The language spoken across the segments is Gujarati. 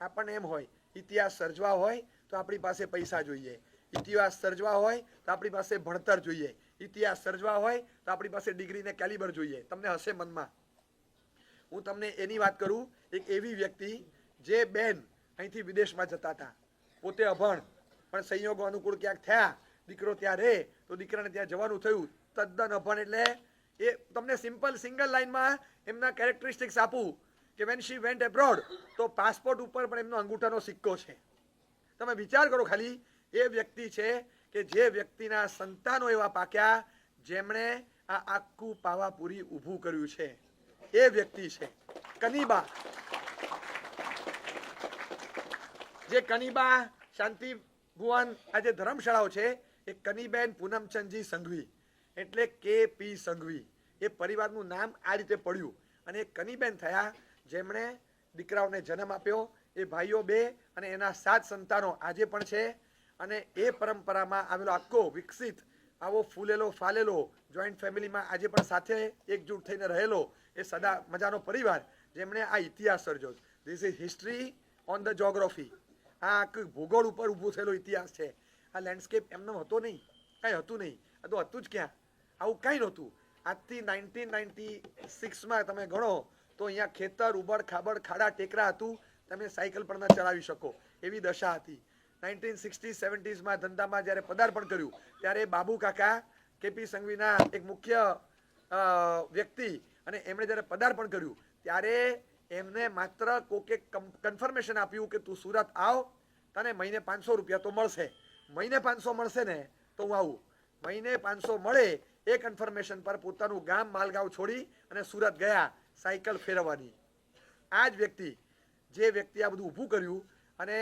આપણને એમ હોય ઇતિહાસ સર્જવા હોય તો આપણી પાસે પૈસા જોઈએ, ઇતિહાસ સર્જવા હોય તો આપણી પાસે ભણતર જોઈએ, ઇતિહાસ સર્જવા હોય તો આપણી પાસે ડિગ્રી ને કેલિબર જોઈએ. તમને હશે મનમાં. હું તમને એની વાત કરું, એક એવી વ્યક્તિ જે બેન અહીંથી વિદેશમાં જતા હતા, પોતે અભણ પણ સંયોગો અનુકૂળ ક્યાંક થયા, દીકરો ત્યાં રહે તો દીકરાને ત્યાં જવાનું થયું. તદ્દન અભણ એટલે એ તમને સિમ્પલ સિંગલ લાઈનમાં એમના કેરેક્ટરિસ્ટિક્સ આપું કે વેન શી વેન્ટ એબ્રોડ તો પાસપોર્ટ ઉપર પણ એમનો અંગૂઠાનો સિક્કો છે. તમે વિચાર કરો ખાલી, એ વ્યક્તિ છે કે જે વ્યક્તિના સંતાનો એવા પાક્યા જેમણે આ આખું પાવાપુરી ઊભું કર્યું છે. એ વ્યક્તિ છે કનીબા. જે કનીબા શાંતિ ભુવન આ જે ધર્મશાળાઓ છે એ કનીબેન પૂનમચંદજી સંઘવી એટલે KP સંઘવી. એ પરિવારનું નામ આ રીતે પડ્યું અને એ કનીબેન થયા જેમણે દીકરાઓને જન્મ આપ્યો. એ ભાઈઓ 2 અને એના 7 સંતાનો આજે પણ છે. અને એ પરંપરામાં આવેલો આખો વિકસિત આવો ફૂલેલો ફાલેલો જોઈન્ટ ફેમિલીમાં આજે પણ સાથે એકજૂટ થઈને રહેલો એ સદા મજાનો પરિવાર જેમણે આ ઇતિહાસ સર્જો. This is history on the geography. આ આખું ભૂગોળ ઉપર ઊભો થયેલો ઇતિહાસ છે. આ લેન્ડસ્કેપ એમનો હતો નહીં, કાંઈ હતું નહીં. આ તો હતું જ ક્યાં, આવું કાંઈ નહોતું. આજથી 1996માં તમે ગણો તો અહીંયા ખેતર ઉબડ ખાબડ ખાડા ટેકરા હતું. તમે સાયકલ પણ ન ચલાવી શકો એવી દશા હતી. 1960s 70sમાં ધંધામાં જ્યારે પદાર્પણ કર્યું ત્યારે બાબુ કાકા KP સંઘવીના એક મુખ્ય વ્યક્તિ અને એમણે જ્યારે પદાર્પણ કર્યું ત્યારે એમને માત્ર કોકે કન્ફર્મેશન આપ્યું કે તું સુરત આવ, તને મહિને 500 રૂપિયા તો મળશે. મહિને 500 મળશે ને તો હું આવું. મહિને 500 મળે એ કન્ફર્મેશન પર પોતાનું ગામ માલગાંવ છોડી અને સુરત ગયા સાયકલ ફેરવવાની. આ જ વ્યક્તિ, જે વ્યક્તિ આ બધું ઊભું કર્યું અને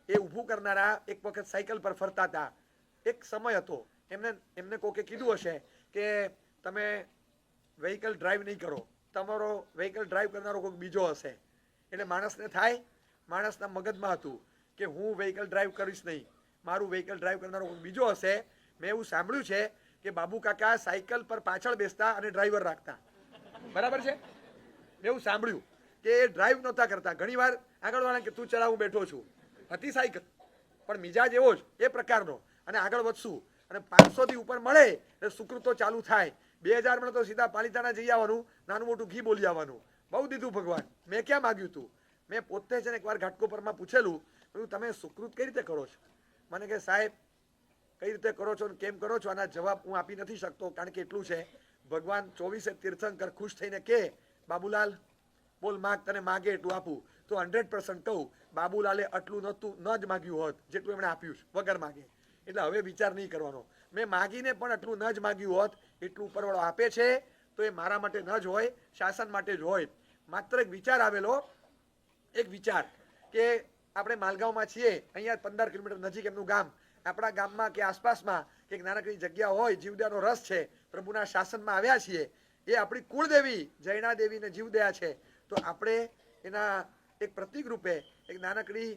એ ઊભું કરનારા એક વખત સાયકલ પર ફરતા હતા. એક સમય હતો એમને કોકે કીધું હશે કે તમે વ્હીકલ ડ્રાઈવ નહીં કરો, તમારો વ્હીકલ ડ્રાઈવ કરનારો કોઈ બીજો હશે. એટલે માણસને થાય, માણસના મગજમાં હતું કે હું વ્હીકલ ડ્રાઈવ કરીશ નહીં, મારું વ્હીકલ ડ્રાઈવ કરનારો કોઈ બીજો હશે. મેં એવું સાંભળ્યું છે કે બાબુ કાકા સાયકલ પર પાછળ બેસતા અને ડ્રાઈવર રાખતા. બરાબર છે? મેં એવું સાંભળ્યું કે એ ડ્રાઈવ નહોતા કરતા. ઘણી વાર આગળવાળા કે તું ચલાવ, હું બેઠો છું. હતી સાયકલ પણ મિજાજ એવો જ એ પ્રકારનો. અને આગળ વધશું અને 500 થી ઉપર મળે એટલે સુકૃતો ચાલુ થાય. 2000 મળે તો સીધા પાલિતાણા જઈ આવવાનું, નાનું મોટું ઘી બોલી આવવાનું. બહુ દીધું ભગવાન. મેં ક્યાં માગ્યું તું? મેં પોતે છે ને એકવાર ઘાટકોપરમાં પૂછેલું, તમે સુકૃત કઈ રીતે કરો છો? મને કે સાહેબ કઈ રીતે કરો છો, કેમ કરો છો, આના જવાબ હું આપી નથી શકતો. કારણ કે એટલું છે, ભગવાન 24 તીર્થંકર ખુશ થઈને કે બાબુલાલ બોલ માગ, તને માગે એટલું આપું. તો 100% કહું, બાબુલાલે આટલું નહોતું ન જ માગ્યું હોત જેટલું એમણે આપ્યું છે વગર માગે. એટલે હવે વિચાર નહીં કરવાનો. મેં માગીને પણ આટલું ન જ માગ્યું હોત એટલું ઉપરવાળો આપે છે તો એ મારા માટે ન જ હોય, શાસન માટે જ હોય. માત્ર એક વિચાર આવેલો, એક વિચાર કે આપણે માલગાંવમાં છીએ, અહીંયા 15 કિલોમીટર નજીક એમનું ગામ. આપણા ગામમાં કે આસપાસમાં કે નાનકડી જગ્યા હોય, જીવદયાનો રસ છે, પ્રભુના શાસનમાં આવ્યા છીએ, એ આપણી કુળદેવી જૈના દેવીને જીવદયા છે. તો આપણે એના એક પ્રતિક રૂપે એક નાનકડી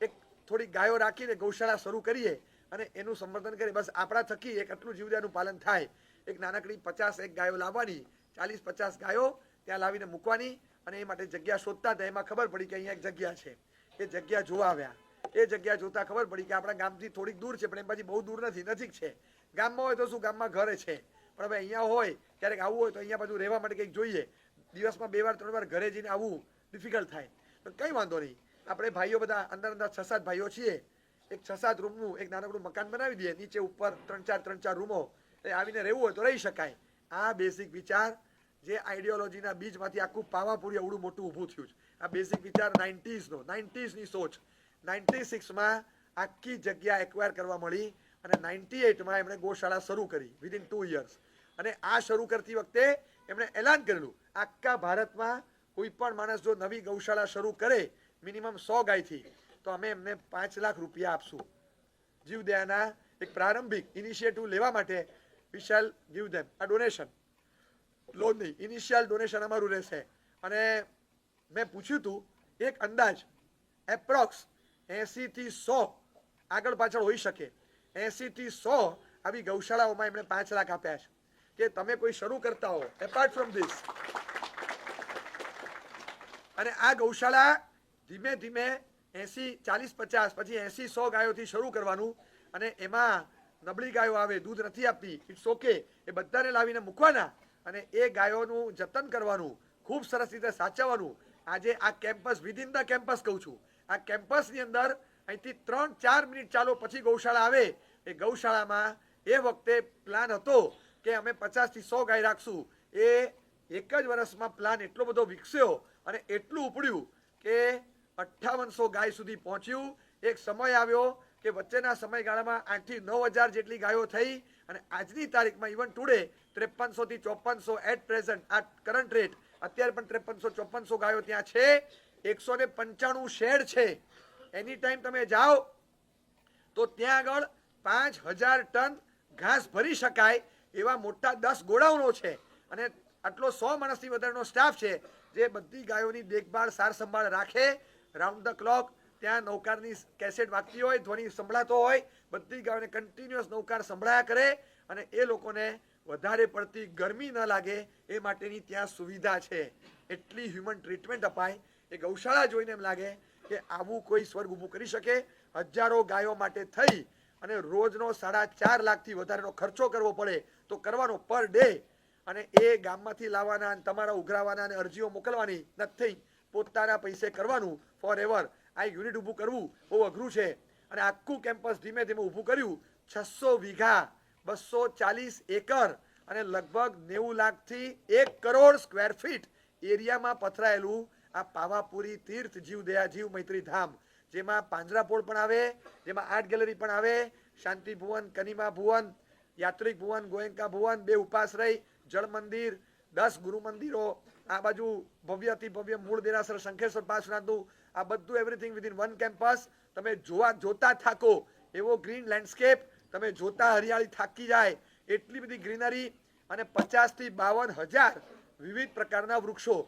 એક થોડી ગાયો રાખીને ગૌશાળા શરૂ કરીએ અને એનું સંવર્ધન કરીએ. બસ આપણા થકી એક આટલું જીવદયાનું પાલન થાય. એક નાનકડી 51 ગાયો લાવવાની, 40-50 ગાયો ત્યાં લાવીને મૂકવાની અને એ માટે જગ્યા શોધતા હતા. એમાં ખબર પડી કે અહીંયા એક જગ્યા છે. એ જગ્યા જોવા આવ્યા. એ જગ્યા જોતા ખબર પડી કે આપણા ગામથી થોડીક દૂર છે, પણ એમ પછી બહુ દૂર નથી, નજીક છે. ગામમાં હોય તો શું, ગામમાં ઘરે છે, પણ હવે અહીંયા હોય ક્યારેક આવવું હોય તો અહીંયા પાછું રહેવા માટે કંઈક જોઈએ. દિવસમાં 2 વાર 3 વાર ઘરે જઈને આવવું ડિફિકલ્ટ થાય. પણ કંઈ વાંધો નહીં, આપણે ભાઈઓ બધા અંદર 6-7 ભાઈઓ છીએ, એક 6-7 રૂમનું એક નાનકડું મકાન બનાવી દઈએ, નીચે ઉપર 3-4 રૂમો, આવીને રહેવું હોય તો રહી શકાય. આ બેઝિક વિચાર જે આઈડિયોલોજીના બીજમાંથી આખું પાવાપુરી અવડું મોટું ઊભું થયું છે. આ બેઝિક વિચાર 90sની સોચ. 96માં આખી જગ્યા એક્વાયર કરવા મળી અને 98માં એમણે ગૌશાળા શરૂ કરી વિધિન 2 years. અને આ શરૂ કરતી વખતે એમણે એલાન કરેલું, આખા ભારતમાં કોઈ પણ માણસ જો નવી ગૌશાળા શરૂ કરે મિનિમમ 100 ગાયથી તો અમે એમને 5 લાખ રૂપિયા આપશું. જીવદયાના એક પ્રારંભિક ઇનિશિયેટિવ લેવા માટે we shall give them a donation. Loan નહીં, ઇનિશિયલ ડોનેશન અમારું રહેશે. અને મેં પૂછ્યું હતું, એક અંદાજ એપ્રોક્સ 80 થી 100 આગળ પાછળ હોઈ શકે, 80 થી 100 આવી ગૌશાળાઓમાં એમણે 5 લાખ આપ્યા છે કે તમે કોઈ શરૂ કરતા હો એપાર્ટ ફ્રોમ ધીસ. અને આ ગૌશાળા ધીમે ધીમે 80, 40, 50, પછી 80, 100 ગાયોથી શરૂ કરવાનું અને એમાં નબળી ગાયો આવે, દૂધ નથી આપતી, ઇટ્સ ઓકે, એ બધાને લાવીને મૂકવાના અને એ ગાયોનું જતન કરવાનું, ખૂબ સરસ રીતે સાચવવાનું. આજે આ કેમ્પસ, વિધિન ધ કેમ્પસ કહું છું, આ કેમ્પસની અંદર અહીંથી 3-4 મિનિટ ચાલો પછી ગૌશાળા આવે. એ ગૌશાળામાં એ વખતે પ્લાન હતો કે અમે 50 થી 100 ગાય રાખશું. એ એક જ વર્ષમાં પ્લાન એટલો બધો વિકસ્યો અને એટલું ઉપડ્યું કે 5800 ગાય સુધી પહોંચ્યું. એક સમય આવ્યો કે વચ્ચેના સમયગાળામાં 8 થી 9000 જેટલી ગાયો થઈ અને આજની તારીખમાં ઇવન ટુડે 5300 થી 5400 એટ પ્રેઝન્ટ, આ કરંટ રેટ, અત્યારે પણ 5300-5400 ગાયો ત્યાં છે. 195 શેડ છે. એની ટાઈમ તમે જાઓ તો ત્યાં આગળ 5000 ટન ઘાસ ભરી શકાય એવા મોટા 10 ગોડાઉનો છે અને આટલો 100 માણસથી વધારેનો સ્ટાફ છે જે બધી ગાયોની દેખભાળ, સાર સંભાળ રાખે. રાઉન્ડ ધ ક્લોક ત્યાં નૌકારની કેસેટ વાગતી હોય, ધ્વનિ સંભળાતો હોય, બધી ગાયોને કન્ટિન્યુઅસ નૌકાર સંભળાયા કરે અને એ લોકોને વધારે પડતી ગરમી ન લાગે એ માટેની ત્યાં સુવિધા છે. એટલી હ્યુમન ટ્રીટમેન્ટ અપાય. એ ગૌશાળા જોઈને એમ લાગે કે આવું કોઈ સ્વર્ગ ઊભું કરી શકે. હજારો ગાયો માટે થઈ અને રોજનો 4.5 લાખથી વધારેનો ખર્ચો કરવો પડે તો કરવાનો પર ડે, અને એ ગામમાંથી લાવવાના, તમારા ઉઘરાવાના અને અરજીઓ મોકલવાની નથી, પોતાના પૈસે કરવાનું ફોર એવર. આ યુનિટ ઊભું કરવું બહુ અઘરું છે અને આખું કેમ્પસ ધીમે ધીમે ઊભું કર્યું. 600 વીઘા, 240 એકર અને લગભગ 90 લાખથી 1 કરોડ સ્ક્વેર ફીટ એરિયામાં પથરાયેલું આ પાવાપુરી તીર્થ જીવ દયા જીવ મૈત્રી ધામ, જેમાં પાંજરાપોળ પણ આવે, જેમાં આર્ટ ગેલેરી પણ આવે, શાંતિ ભુવન, કનિમા ભુવન, યાત્રિક ભુવન, ગોયંકા ભુવન, 2 ઉપાશ્રય, જળ મંદિર, 10 ગુરુ મંદિરો, આ બાજુ ભવ્ય અતિ ભવ્ય મૂળ દેરાસર શંખેશ્વર પાર્શ્વનાથનું, આ બધું એવરીથિંગ વિધિન વન કેમ્પસ. તમે જોતા થાકો એવો ગ્રીન લેન્ડસ્કેપ, તમે જોતા હરિયાળી થાકી જાય એટલી બધી ગ્રીનરી અને 50 થી 52 હજાર વિવિધ પ્રકારના વૃક્ષો.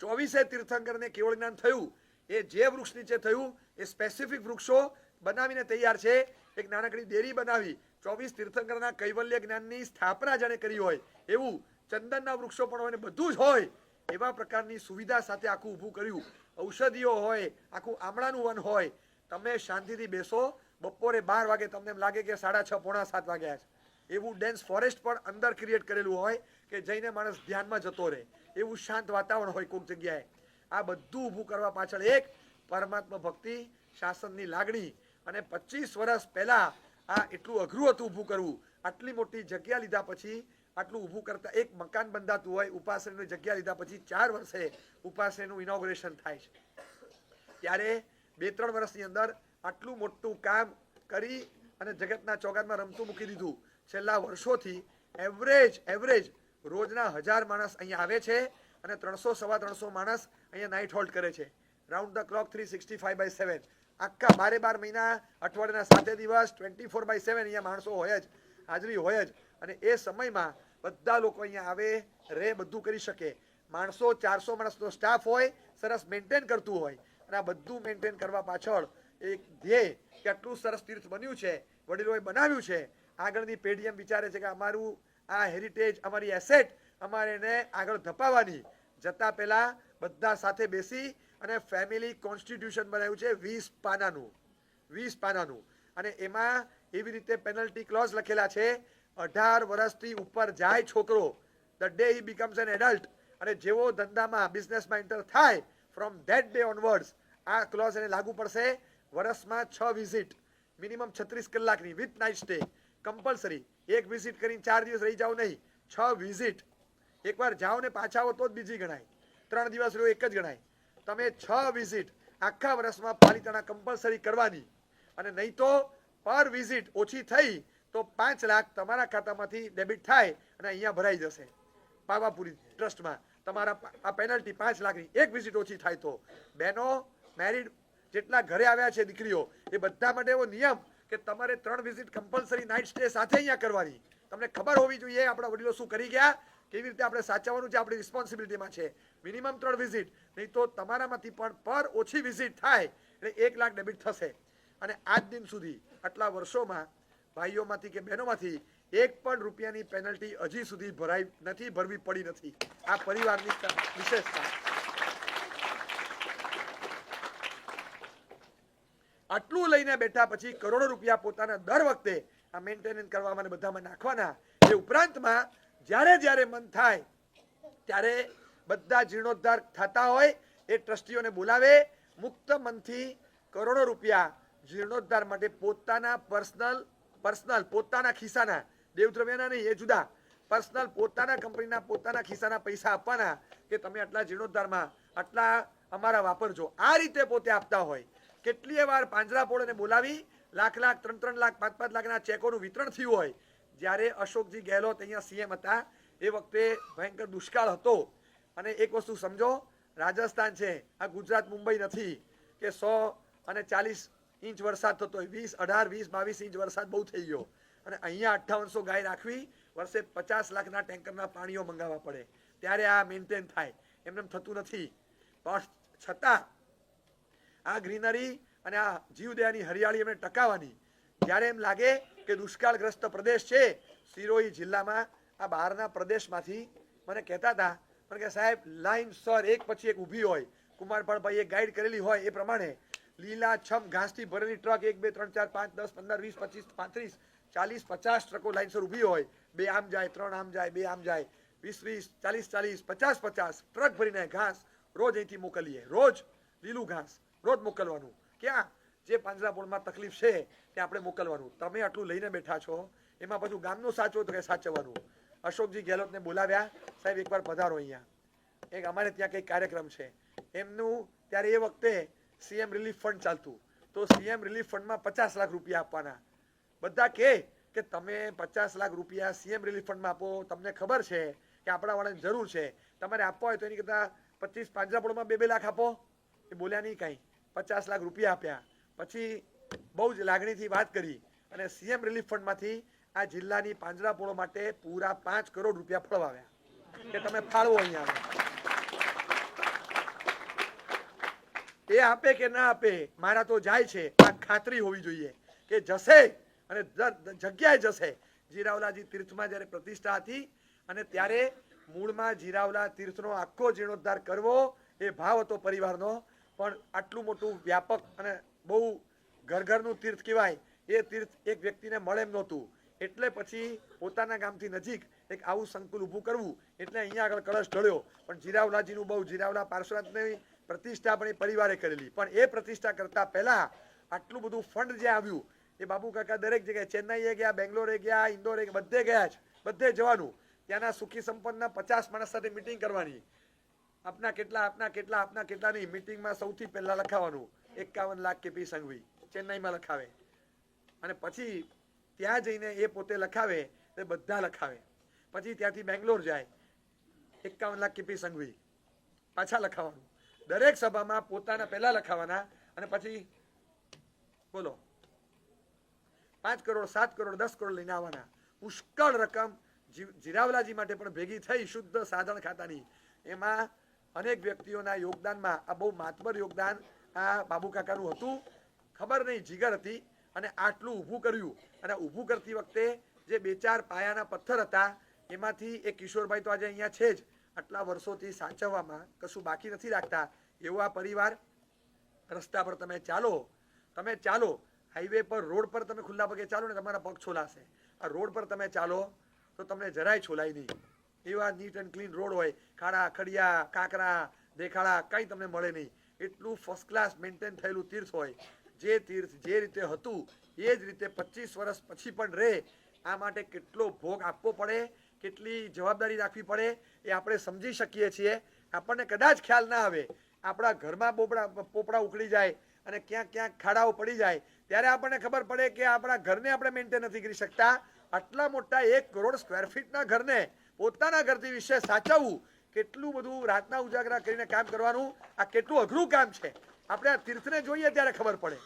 24 તીર્થંકરને કેવળ જ્ઞાન થયું એ જે વૃક્ષ નીચે થયું એ સ્પેસિફિક વૃક્ષો બનાવીને તૈયાર છે. એક નાનકડી ડેરી બનાવી 24 તીર્થંકરના કૈવલ્ય જ્ઞાનની સ્થાપના જાણે કરી હોય એવું, ચંદનના વૃક્ષો પણ હોય ને બધું જ હોય એવા પ્રકારની સુવિધા સાથે આખું ઊભું કર્યું. ઔષધિઓ હોય, આખું આમળાનું વન હોય. તમે શાંતિથી બેસો, બપોરે 12 વાગે તમને એમ લાગે કે 6:30 પોણા 7 વાગ્યા છે. એવું ડેન્સ ફોરેસ્ટ પણ અંદર ક્રિએટ કરેલું હોય કે જઈને માણસ ધ્યાનમાં જતો રહે એવું શાંત વાતાવરણ હોય કોઈક જગ્યાએ. આ બધું ઊભું કરવા પાછળ એક પરમાત્મા ભક્તિ, શાસનની લાગણી અને 25 વર્ષ પહેલા આ એટલું અઘરું હતું ઊભું કરવું. આટલી મોટી જગ્યા લીધા પછી આટલું ઊભું કરતા એક મકાન બંધાતું હોય, ઉપાશ્રયની જગ્યા લીધા પછી 4 વર્ષે ઉપાશ્રયનું ઇનોગ્રેશન થાય છે. ત્યારે 2-3 વર્ષની અંદર આટલું મોટું કામ કરી અને જગતના ચોગાનમાં રમતું મૂકી દીધું. છેલ્લા વર્ષોથી એવરેજ રોજના 1000 માણસ અહીંયા આવે છે અને 300-325 માણસ અહીંયા નાઇટ હોલ્ડ કરે છે. રાઉન્ડ ધ ક્લોક 365/7 આખા 12 મહિના, અઠવાડિયાના 7 દિવસ, 24/7 અહીંયા માણસો હોય જ, હાજરી હોય જ. અને એ સમયમાં બધા લોકો અહીંયા આવે, રહે, બધું કરી શકે. માણસો 400 માણસનો સ્ટાફ હોય, સરસ મેન્ટેન કરતું હોય અને આ બધું મેન્ટેન કરવા પાછળ એક ધ્યેય કે આટલું સરસ તીર્થ બન્યું છે, વડીલોએ બનાવ્યું છે. આગળની પેઢી એમ વિચારે છે કે અમારું આ હેરિટેજ, અમારી એસેટ અમારે એને આગળ ધપાવવાની. જતા પહેલા બધા સાથે બેસી અને ફેમિલી કોન્સ્ટિટ્યુશન બનાવ્યું છે 20 પાનાનું અને એમાં એવી રીતે પેનલ્ટી ક્લોઝ લખેલા છે. 18 વર્ષથી ઉપર જાય છોકરો, the day he becomes an adult, અને જેવો ધંધામાં, બિઝનેસમાં એન્ટર થાય ફ્રોમ ધેટ ડે ઓનવર્ડ્સ આ ક્લોઝ એને લાગુ પડશે. વર્ષમાં 6 વિઝિટ, મિનિમમ 36 કલાકની વિથ નાઇટ સ્ટે કમ્પલસરી. એક વિઝિટ કરીને 4 દિવસ રહી જાવ નહીં, 6 વિઝિટ. એકવાર જાઓ ને પાછા આવો તો જ બીજી ગણાય, 3 દિવસ રહ્યો એક જ ગણાય. તમે 6 વિઝિટ આખા વર્ષમાં પાલિતાણા કમ્પલસરી કરવાની અને નહીં તો પર વિઝિટ ઓછી થઈ તો 5 લાખ તમારા ખાતામાંથી ડેબિટ થાય અને અહીંયા ભરાઈ જશે પાવાપુરી ટ્રસ્ટમાં. તમારા આ પેનલ્ટી 5 લાખની એક વિઝિટ ઓછી થાય તો. બહેનો, મેરિડ જેટલા ઘરે આવ્યા છે દીકરીઓ, એ બધા માટે એવો નિયમ કે તમારે 3 વિઝિટ કમ્પલસરી નાઇટ સ્ટે સાથે અહીંયા કરવાની. તમને ખબર હોવી જોઈએ આપણા વડીલો શું કરી ગયા, કેવી રીતે આપણે સાચવવાનું છે, આપણી રિસ્પોન્સિબિલિટીમાં છે. મિનિમમ 3 વિઝિટ, નહીં તો તમારામાંથી પણ પર ઓછી વિઝિટ થાય એટલે 1 લાખ ડેબિટ થશે. અને આજ દિન સુધી આટલા વર્ષોમાં ભાઈઓમાંથી કે બહેનોમાંથી 1 પણ રૂપિયાની પેનલ્ટી હજી સુધી ભરવી પડી નથી. આ પરિવારની વિશેષતા. આટલું લઈને બેઠા પછી કરોડો રૂપિયા પોતાના દર વખતે આ મેન્ટેનન્સ કરવામાં અને બધામાં નાખવાના. એ ઉપરાંતમાં જ્યારે જ્યારે મન થાય ત્યારે બધા જીર્ણોદ્ધાર થતા હોય એ ટ્રસ્ટીઓને બોલાવે, મુક્ત મનથી કરોડો રૂપિયા જીર્ણોદ્ધાર માટે પોતાના પર્સનલ પોતાના ખિસ્સાના, દેવદ્રવ્યના નહીં, એ જુદા, પર્સનલ પોતાના કંપનીના પોતાના ખિસ્સાના પૈસા આપવાના કે તમે આટલા જીર્ણોદ્ધારમાં આટલા અમારા વાપરજો. આ રીતે પોતે આપતા હોય. કેટલીય વાર પાંજરાપોળને બોલાવી લાખ 3 લાખ 5 લાખના ચેકોનું વિતરણ થયું હોય. જ્યારે અશોકજી ગેહલોત અહીંયા સીએમ હતા એ વખતે ભયંકર દુષ્કાળ હતો. અને એક વસ્તુ સમજો, રાજસ્થાન છે, આ ગુજરાત મુંબઈ નથી કે 140 ઇંચ વરસાદ થતો હોય. 18, 20, 22 ઇંચ વરસાદ બહુ થઈ ગયો. અને અહીંયા 5800 ગાય રાખવી, વર્ષે 50 લાખના ટેન્કરના પાણીઓ મંગાવવા પડે, ત્યારે આ મેન્ટેન થાય. એમને થતું નથી. પણ છતાં આ ગ્રીનરી અને આ જીવદયાની હરિયાળી એમને ટકાવવાની. જ્યારે એમ લાગે કે દુષ્કાળગ્રસ્ત પ્રદેશ છે, સિરોહી જિલ્લામાં આ બહારના પ્રદેશમાંથી મને કહેતા હતા, પણ કે સાહેબ લાઈન સર એક પછી એક ઊભી હોય, કુમારપાળભાઈએ ગાઈડ કરેલી હોય એ પ્રમાણે લીલાછમ ઘાસથી ભરેલી ટ્રક 1, 2, 3, 4, 5, 10, 15, 20, 25, 35, 40, 50 ટ્રકો લાઈનસર ઊભી હોય. 2 આમ જાય, 3 આમ જાય, 2 આમ જાય, 20, 40, 50 ટ્રક ભરીને ઘાસ રોજ અહીંથી મોકલીએ. રોજ લીલું ઘાસ રોજ મોકલવાનું. ક્યાં? જે પાંજરાપોળમાં તકલીફ છે ત્યાં આપણે મોકલવાનું. તમે આટલું લઈને બેઠા છો, એમાં પાછું ગામનું સાચવો તો કે સાચવવાનું. અશોકજી ગેહલોતને બોલાવ્યા, સાહેબ એકવાર પધારો અહીંયા, એક અમારે ત્યાં કંઈક કાર્યક્રમ છે. એમનું ત્યારે એ વખતે સીએમ રિલીફ ફંડ ચાલતું, તો સીએમ રિલીફ ફંડમાં 50 લાખ રૂપિયા આપવાના. બધા કે તમે 50 લાખ રૂપિયા સીએમ રિલીફ ફંડમાં આપો, તમને ખબર છે કે આપણા વાળાને જરૂર છે, તમારે આપવા હોય તો એની કરતાં 25 પાંજરાપોળમાં 2 લાખ આપો. એ બોલ્યા નહીં કાંઈ, 50 લાખ રૂપિયા આપ્યા. પછી બહુ જ લાગણીથી વાત કરી અને સીએમ રિલીફ ફંડમાંથી આ જિલ્લાની પાંજરાપોળો માટે પૂરા 5 કરોડ રૂપિયા ફળવાવ્યા કે તમે ફાળવો અહીંયા. એ આપે કે ના આપે, મારા તો જાય છે, આ ખાતરી હોવી જોઈએ કે જશે અને જગ્યાએ જશે. જીરાવલાજી તીર્થમાં જ્યારે પ્રતિષ્ઠા હતી અને ત્યારે મૂળમાં જીરાવલા તીર્થનો આખો જીર્ણોદ્ધાર કરવો એ ભાવ હતો પરિવારનો. પણ આટલું મોટું વ્યાપક અને બહુ ઘરનું તીર્થ કહેવાય, એ તીર્થ એક વ્યક્તિને મળે એમ નહોતું. એટલે પછી પોતાના ગામથી નજીક એક આવું સંકુલ ઊભું કરવું, એટલે અહીંયા આગળ કળશ ઢળ્યો. પણ જીરાવલાજીનું બહુ, જીરાવલા પાર્શ્વનાથની પ્રતિષ્ઠા પણ એ પરિવારે કરેલી. પણ એ પ્રતિષ્ઠા કરતા પહેલા આટલું બધું ફંડ જે આવ્યું એ બાબુ કાકા દરેક જગ્યાએ, ચેન્નાઈએ ગયા, બેંગ્લોરે ગયા, ઇન્દોરે ગયા, બધે ગયા જ, બધે જવાનું. ત્યાંના સુખી સંપન્નના 50 માણસ સાથે મિટિંગ કરવાની. આપના કેટલા નહીં. મિટિંગમાં સૌથી પહેલા લખાવાનું 51 લાખ કેપી સંઘવી ચેન્નાઈમાં લખાવે. અને પછી ત્યાં જઈને એ પોતે લખાવે, એ બધા લખાવે. પછી ત્યાંથી બેંગ્લોર જાય, 51 લાખ કેપી સંઘવી પાછા લખાવાનું. દરેક સભામાં પોતાના પહેલા લખાવાના અને પછી બોલો 5 કરોડ 7 કરોડ 10 કરોડ લઈને આવવાના. પુષ્કળ રકમ જીરાવલાજી માટે પણ ભેગી થઈ, શુદ્ધ સાધન ખાતાની. એમાં અનેક વ્યક્તિઓના યોગદાનમાં આ બહુ માતબર યોગદાન આ બાબુ કાકાનું હતું. ખબર નહીં, જીગર હતી અને આટલું ઊભું કર્યું. અને ઊભું કરતી વખતે જે 2-4 પાયાના પથ્થર હતા એમાંથી એક કિશોરભાઈ તો આજે અહીંયા છે જ, આટલા વર્ષોથી સાચવવામાં કશું બાકી નથી રાખતા. એવો આ પરિવાર. રસ્તા પર તમે ચાલો, હાઈવે પર, રોડ પર તમે ખુલ્લા પગે ચાલો ને તમારા પગ છોલાશે. આ રોડ પર તમે ચાલો તો તમને જરાય છોલાય નહીં. એવા નીટ એન્ડ ક્લીન રોડ હોય, ખાડા ખડિયા કાંકરા દેખાડા કંઈ તમને મળે નહીં. એટલું ફર્સ્ટ ક્લાસ મેન્ટેન થયેલું તીર્થ હોય. જે તીર્થ જે રીતે હતું એ જ રીતે 25 વર્ષ પછી પણ રહે. આ માટે કેટલો ભોગ આપવો પડે, કેટલી જવાબદારી રાખવી પડે એ આપણે સમજી શકીએ છીએ. આપણને કદાચ ખ્યાલ ના આવે, આપણા ઘરમાં પોપડા ઉખડી જાય અને ક્યાંક ખાડાઓ પડી જાય, ત્યારે આપણને ખબર પડે કે આપણા ઘરને આપણે મેન્ટેન નથી કરી શકતા. આટલા મોટા 1 કરોડ સ્ક્વેર ફીટના ઘરને પોતાના ઘરથી વિશે સાચવવું, કેટલું બધું રાતના ઉજાગરા કરીને કામ કરવાનું, આ કેટલું અઘરું કામ છે. આપણે આ તીર્થને જોઈએ ત્યારે ખબર પડે.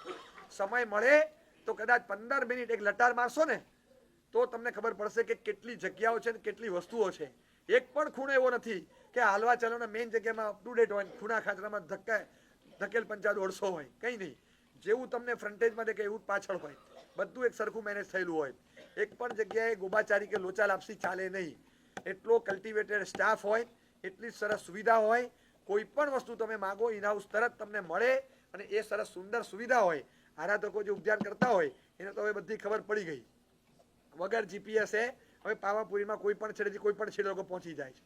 સમય મળે તો કદાચ 15 મિનિટ એક લટાર મારશો ને તો તમને ખબર પડશે કે કેટલી જગ્યાઓ છે ને કેટલી વસ્તુઓ છે. એક પણ ખૂણો એવો નથી કે હાલવા ચાલોના મેઇન જગ્યામાં અપ ટુ ડેટ હોય, ખૂણા ખાચરામાં ધકેલ પંચા દોડશો હોય, કંઈ નહીં. જેવું તમને ફ્રન્ટેજમાં દેખાય એવું પાછળ હોય, બધું એક સરખું મેનેજ થયેલું હોય. એક પણ જગ્યાએ ગોબાચારી કે લોચા લાપસી ચાલે નહીં. એટલો કલ્ટિવેટેડ સ્ટાફ હોય, એટલી સરસ સુવિધા હોય. કોઈ પણ વસ્તુ તમે માગો ઇન હાઉસ તરત તમને મળે અને એ સરસ સુંદર સુવિધા હોય. આરાધકો જે ઉદ્યાન કરતા હોય એને તો હવે બધી ખબર પડી ગઈ. વગર જીપીએસે હવે પાવાપુરીમાં કોઈ પણ છેડેથી કોઈ પણ છેડે લોકો પહોંચી જાય છે.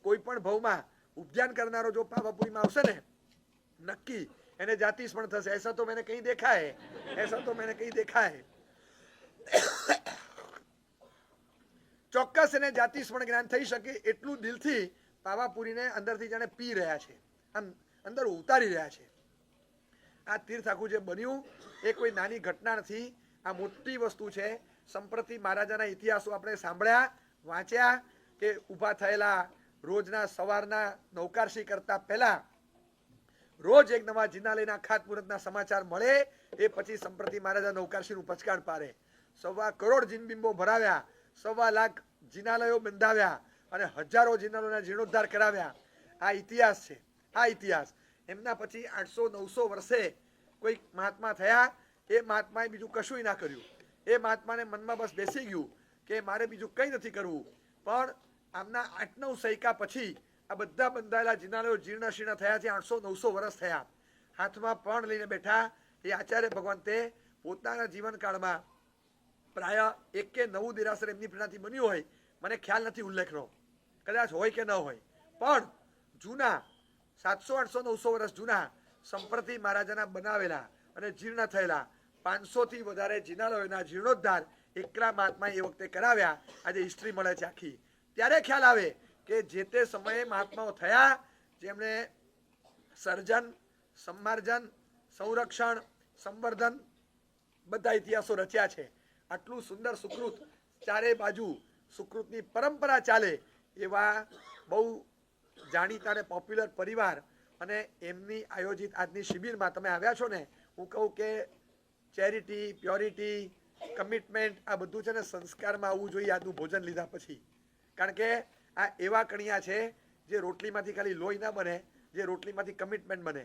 કોઈ પણ ભાવમાં ઉદ્યાન કરનારો જો પાવાપુરીમાં આવશે ને નક્કી એને જાતિસ પણ થશે. એસા તો મેને કहीं देखा है, ऐसा तो मैंने कहीं देखा है. ચોક્કસ એને જાતિસ પણ જ્ઞાન થઈ શકે એટલું દિલથી પાવાપુરીને અંદરથી જાણે પી રહ્યા છે, આમ અંદર ઉતારી રહ્યા છે. આ તીર્થ આખું જે બન્યું એ કોઈ નાની ઘટના નથી, આ મોટી વસ્તુ છે. સંપ્રતિ મહારાજાના ઇતિહાસો આપણે સાંભળ્યા, વાંચ્યા કે ઊભા થયેલા રોજના સવારના નૌકારશી કરતા પહેલા રોજ એક નવા જિનાલયના ખાતમુહૂર્તના સમાચાર મળે. એ પછી સંપ્રતિ મહારાજા નૌકારશીનું પચકાણ પાડે. 1.25 કરોડ જીનબિંબો ભરાવ્યા, 1.25 લાખ જિનાલયો બંધાવ્યા અને હજારો જિનાલયોના જીર્ણોદ્ધાર કરાવ્યા. આ ઇતિહાસ છે. આ ઇતિહાસ એમના પછી 800-900 વર્ષે કોઈ મહાત્મા થયા. એ મહાત્માએ બીજું કશું ના કર્યું. એ મહાત્માને મનમાં બસ બેસી ગયું કે મારે બીજું કંઈ નથી કરવું. પણ આમના 8-9 સૈકા પછી આ બધા બંધાયેલા જિનાલયો જીર્ણ શીર્ણ થયા છે. 800-900 વર્ષ થયા. હાથમાં પણ લઈને બેઠા. એ આચાર્ય ભગવાન તે પોતાના જીવનકાળમાં પ્રાય 1 કે 9 દેરાસર એમની પ્રેરણાથી બન્યું હોય. મને ખ્યાલ નથી ઉલ્લેખનો, કદાચ હોય કે ન હોય. પણ જૂના 700-800-900 વર્ષ જૂના સંપ્રતિ મહારાજાના બનાવેલા અને જીર્ણ થયેલા 500થી વધારે જિનાલયોના જીર્ણોદ્ધાર એકલા મહાત્માએ એ વખતે કરાવ્યા. આજે હિસ્ટ્રી મળે છે આખી. ત્યારે ખ્યાલ આવે કે જે તે સમયે મહાત્માઓ થયા જેમણે સર્જન, સંમાર્જન, સંરક્ષણ, સંવર્ધન બધા ઇતિહાસો રચ્યા છે. આટલું સુંદર સુકૃત, ચારે બાજુ સુકૃતની પરંપરા ચાલે એવા બહુ જાણીતા અને પોપ્યુલર પરિવાર અને એમની આયોજિત આજની શિબિરમાં તમે આવ્યા છો ને, હું કહું કે ચેરિટી, પ્યોરિટી, કમિટમેન્ટ આ બધું છે ને સંસ્કારમાં આવવું જોઈએ આજનું ભોજન લીધા પછી. કારણ કે આ એવા કણિયા છે જે રોટલીમાંથી ખાલી લોહી ના બને, જે રોટલીમાંથી કમિટમેન્ટ બને,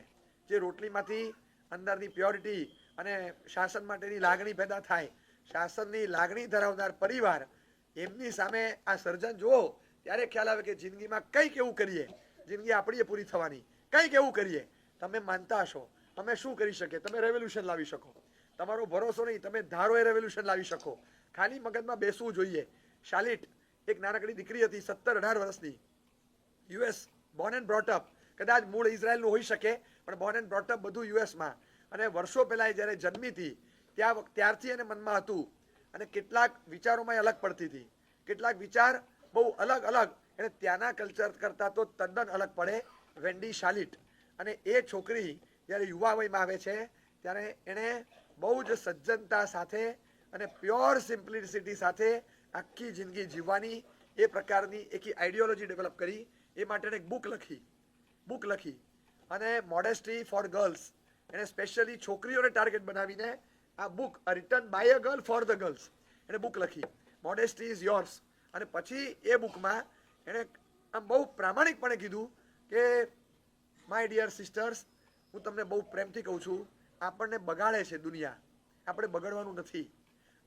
જે રોટલીમાંથી અંદરની પ્યોરિટી અને શાસન માટેની લાગણી પેદા થાય. શાસનની લાગણી ધરાવનાર પરિવાર એમની સામે આ સર્જન જુઓ ત્યારે ખ્યાલ આવે કે જિંદગીમાં કંઈક એવું કરીએ, જિંદગી આપણી પૂરી થવાની, કંઈક એવું કરીએ. તમે માનતા હશો અમે શું કરી શકીએ? તમે રેવોલ્યુશન લાવી શકો. તમારો ભરોસો નહીં, તમે ધારો એ રેવોલ્યુશન લાવી શકો. ખાલી મગજમાં બેસવું જોઈએ. શાલિટ એક નાનકડી દીકરી હતી, 17-18 વર્ષની, US Born and brought up. કદાચ મૂળ ઇઝરાયલનું હોઈ શકે પણ બોર્ન એન્ડ બ્રોટ અપ બધું યુએસમાં. અને વર્ષો પહેલા એ જ્યારે જન્મી હતી ત્યારથી એને મનમાં હતું અને કેટલાક વિચારોમાં અલગ પડતી હતી. કેટલાક વિચાર બહુ અલગ અલગ એને ત્યાંના કલ્ચર કરતાં તો તદ્દન અલગ પડે. વેન્ડી શાલિટ. અને એ છોકરી જ્યારે યુવા વયમાં આવે છે ત્યારે એણે બહુ જ સજ્જનતા સાથે અને પ્યોર સિમ્પ્લિસિટી સાથે આખી જિંદગી જીવવાની એ પ્રકારની એક આઈડિયોલોજી ડેવલપ કરી. એ માટે એક બુક લખી અને મોડેસ્ટી ફોર ગર્લ્સ એને સ્પેશિયલી છોકરીઓને ટાર્ગેટ બનાવીને આ book written by a girl for the girls એને બુક લખી, મોડેસ્ટી ઇઝ યોર્સ. અને પછી એ બુકમાં એણે આમ બહુ પ્રામાણિકપણે કીધું કે માય ડિયર સિસ્ટર્સ, હું તમને બહુ પ્રેમથી કહું છું, આપણને બગાડે છે દુનિયા, આપણે બગડવાનું નથી.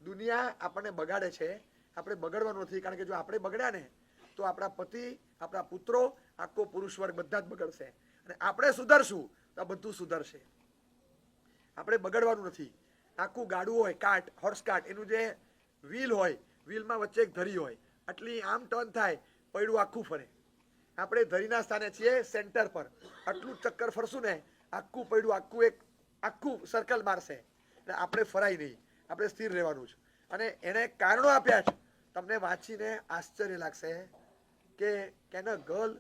દુનિયા આપણને બગાડે છે, આપણે બગડવાનું નથી. કારણ કે જો આપણે બગડ્યા ને તો આપણા પતિ, આપણા પુત્રો, આખો પુરુષ વર્ગ બધા જ બગડશે. અને આપણે સુધરશું તો આ બધું સુધરશે. આપણે બગડવાનું નથી. આખું ગાડું હોય, કાર્ટ, હોર્સ કાર્ટ, એનું જે વ્હીલ હોય, વ્હીલમાં વચ્ચે એક ધરી હોય, આટલી આમ ટર્ન થાય, પૈડું આખું ફરે. આપણે ધરીના સ્થાને છીએ સેન્ટર પર, આટલું ચક્કર ફરશું ને આખું પૈડું આખું સર્કલ મારશે. એટલે આપણે ફરાય નહીં, આપણે સ્થિર રહેવાનું છે. અને એને કારણો આપ્યા છે. તમને વાંચીને આશ્ચર્ય લાગશે કે can a girl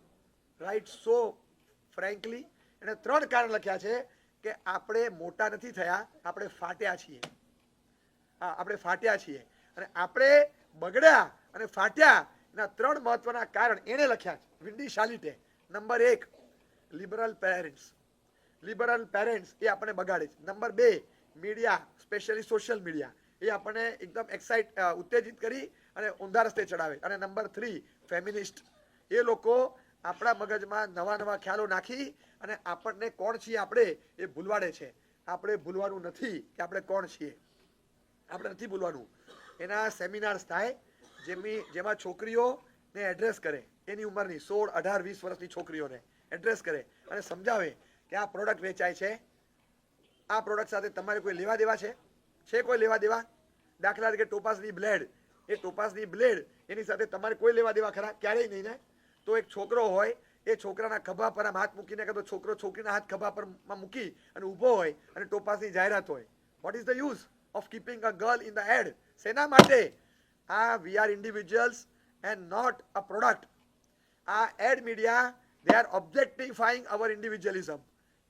write so frankly. એને 3 કારણ લખ્યા છે કે આપણે મોટા નથી થયા, આપણે ફાટ્યા છીએ. હા, આપણે ફાટ્યા છીએ. અને આપણે બગડ્યા અને ફાટ્યા એના 3 મહત્વના કારણ એને લખ્યા છે વિન્ડી શાલિટે. Number 1, liberal parents. Liberal parents એ આપણને બગાડે છે. Number 2, media, specially social media, એ આપણને એકદમ ઉત્તેજિત કરી અને ઊંધા રસ્તે ચડાવે. અને નંબર 3, ફેમિનિસ્ટ. એ લોકો આપણા મગજમાં નવા ખ્યાલો નાખી અને આપણને કોણ છીએ આપણે એ ભૂલવાડે છે. આપણે ભૂલવાનું નથી કે આપણે કોણ છીએ, આપણે નથી ભૂલવાનું. એના સેમિનાર્સ થાય જેમાં છોકરીઓને એડ્રેસ કરે, એની ઉંમરની 16, 18, 20 વર્ષની છોકરીઓને એડ્રેસ કરે અને સમજાવે કે આ પ્રોડક્ટ વેચાય છે, આ પ્રોડક્ટ સાથે તમારે કોઈ લેવા દેવા છે કોઈ લેવા દેવા? દાખલા તરીકે ટોપાસની બ્લેડ, એ ટોપાસની બ્લેડ એની સાથે તમારે કોઈ લેવા દેવા ખરા? ક્યારેય નહીં ને. તો એક છોકરો હોય, એ છોકરાના ખભા પર આમ હાથ મૂકીને, કાં તો છોકરો છોકરીના હાથ ખભા પર મૂકી અને ઊભો હોય અને ટોપાસની જાહેરાત હોય. What is the use of keeping a girl in the ad? શેના માટે? આ we are individuals and not a product. આ ad media, they are objectifying our individualism.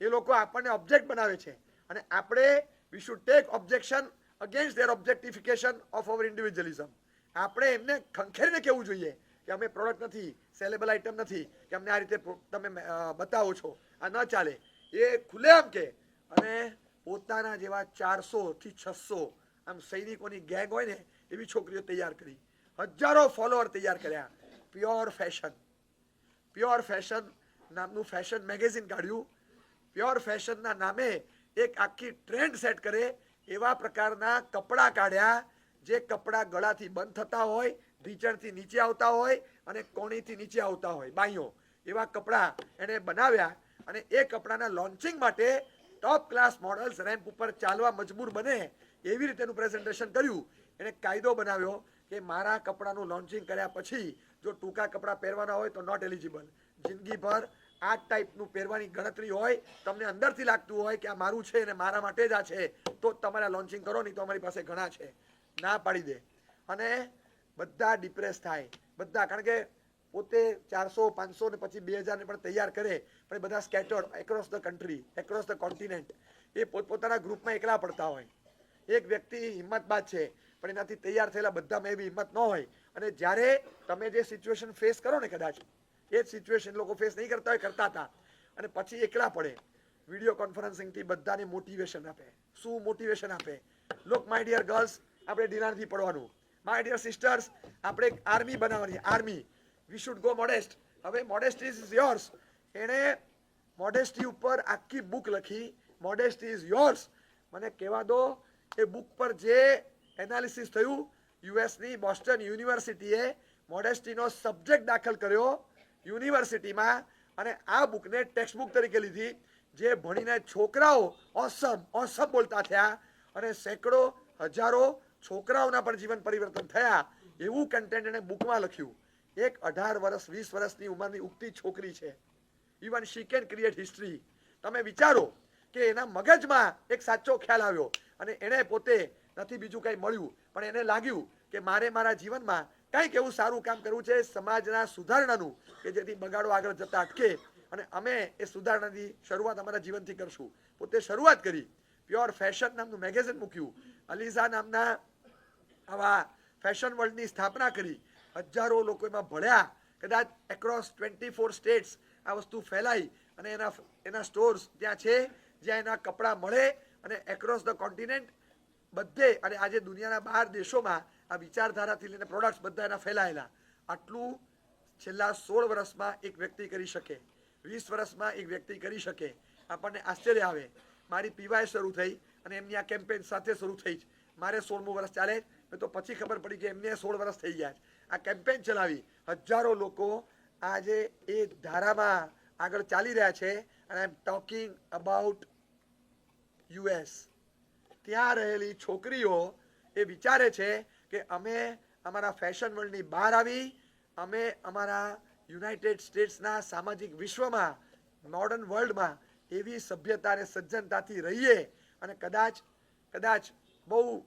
એ લોકો આપણને ઓબ્જેક્ટ બનાવે છે અને આપણે we should take objection against their objectification of our individualism. આપણે એમને ખંખેરીને કહેવું જોઈએ કે અમે પ્રોડક્ટ નથી, સેલેબલ આઇટમ નથી, કે અમને આ રીતે તમે બતાવો છો, આ ન ચાલે. એ ખુલ્લેઆમ કે અને પોતાના જેવા 400 થી 600 આમ સૈનિકોની ગેંગ હોય ને એવી છોકરીઓ તૈયાર કરી, હજારો ફોલોઅર તૈયાર કર્યા. પ્યોર ફેશન નામનું ફેશન મેગેઝિન કાઢ્યું. પ્યોર ફેશનના નામે એક આખી ટ્રેન્ડ સેટ કરે એવા પ્રકારના કપડાં કાઢ્યા, જે કપડાં ગળાથી બંધ થતા હોય, ઢીંચણથી નીચે આવતા હોય અને કોણીથી નીચે આવતા હોય, બાઈઓ, એવા કપડાં એને બનાવ્યા. અને એ કપડાના લોન્ચિંગ માટે ટોપ ક્લાસ મોડલ્સ રેમ્પ ઉપર ચાલવા મજબૂર બને એવી રીતેનું પ્રેઝન્ટેશન કર્યું. એને કાયદો બનાવ્યો કે મારા કપડાનું લોન્ચિંગ કર્યા પછી જો ટૂંકા કપડાં પહેરવાના હોય તો નોટ એલિજિબલ. જિંદગીભર આ ટાઈપનું પહેરવાની ગણતરી હોય, તમને અંદરથી લાગતું હોય કે આ મારું છે અને મારા માટે જ આ છે, તો તમારા લોન્ચિંગ કરો, નહીં તો અમારી પાસે ઘણા છે. ના પાડી દે અને બધા ડિપ્રેસ થાય, બધા. કારણ કે પોતે 400, 500 ને પછી 2000 ને પણ તૈયાર કરે, પણ બધા scattered across the country, across the continent. એ પોતપોતાના ગ્રુપમાં એકલા પડતા હોય. એક વ્યક્તિ હિંમતબાજ છે, પણ એનાથી તૈયાર થયેલા બધામાં એવી હિંમત ન હોય. અને જ્યારે તમે જે સિચ્યુએશન ફેસ કરો ને, કદાચ એ જ સિચ્યુએશન લોકો ફેસ નહીં કરતા હોય, કરતા હતા, અને પછી એકલા પડે, વિડીયો કોન્ફરન્સિંગથી બધાને મોટિવેશન આપે. શું મોટિવેશન આપે? લુક માય ડિયર ગર્લ્સ, આપણે ઢીલા નથી પડવાનું. માય ડિયર સિસ્ટર્સ, આપણે એક આર્મી બનાવવાની, army. We should go modest. હવે મોડેસ્ટી ઇઝ યોર્સ. એણે મોડેસ્ટી ઉપર આખી બુક લખી, મોડેસ્ટી ઇઝ યોર્સ. મને કહેવા દો, એ બુક પર જે એનાલિસિસ થયું, યુએસની બોસ્ટન યુનિવર્સિટીએ મોડેસ્ટીનો સબ્જેક્ટ દાખલ કર્યો યુનિવર્સિટીમાં, અને આ બુકને ટેક્સ્ટ બુક તરીકે લીધી. જે ભણીને છોકરાઓ ઓસમ બોલતા થયા અને સેંકડો હજારો છોકરાઓના પણ જીવન પરિવર્તન થયા. એવું કન્ટેન્ટ એને બુકમાં લખ્યું. એક 18 વર્ષ 20 વર્ષની ઉંમરની ઉગતી છોકરી છે. Even she can create history. તમે વિચારો કે એના મગજમાં એક સાચો ખ્યાલ આવ્યો અને એને પોતે નથી બીજું કંઈ મળ્યું, પણ એને લાગ્યું કે મારે મારા જીવનમાં કંઈક એવું સારું કામ કરવું છે સમાજના સુધારણાનું, કે જેથી બગાડો આગળ જતા અટકે. અને અમે એ સુધારણાની શરૂઆત અમારા જીવનથી કરશું. પોતે શરૂઆત કરી. પ્યોર ફેશન નામનું મેગેઝિન મૂક્યું. અલીઝા નામના આવા ફેશન વર્લ્ડની સ્થાપના કરી. હજારો લોકો એમાં ભળ્યા. કદાચ એક્રોસ 24 સ્ટેટ્સ આ વસ્તુ ફેલાઈ અને એના સ્ટોર્સ ત્યાં છે જ્યાં એના કપડાં મળે. અને એક્રોસ ધ કોન્ટિનેન્ટ બધે, અને આજે દુનિયાના 12 દેશોમાં આ વિચારધારાથી લઈને પ્રોડક્ટ્સ બધા એના ફેલાયેલા. આટલું છેલ્લા 16 વર્ષમાં એક વ્યક્તિ કરી શકે, 20 વર્ષમાં એક વ્યક્તિ કરી શકે. આપણને આશ્ચર્ય આવે. મારી પીવાય શરૂ થઈ અને એમની આ કેમ્પેન સાથે શરૂ થઈ. મારે 16મું વર્ષ ચાલે, મેં તો પછી ખબર પડી કે એમને 16 વર્ષ થઈ ગયા. આ કેમ્પેન ચલાવી, હજારો લોકો આજે એ ધારામાં આગળ ચાલી રહ્યા છે. અને આઈ એમ ટોકિંગ અબાઉટ યુએસ. ત્યાં રહેલી છોકરીઓ એ વિચારે છે કે અમે અમારા ફેશન વર્લ્ડની બહાર આવી, અમે અમારા યુનાઇટેડ સ્ટેટ્સના સામાજિક વિશ્વમાં, મોડર્ન વર્લ્ડમાં એવી સભ્યતા અને સજ્જનતાથી રહીએ. અને કદાચ બહુ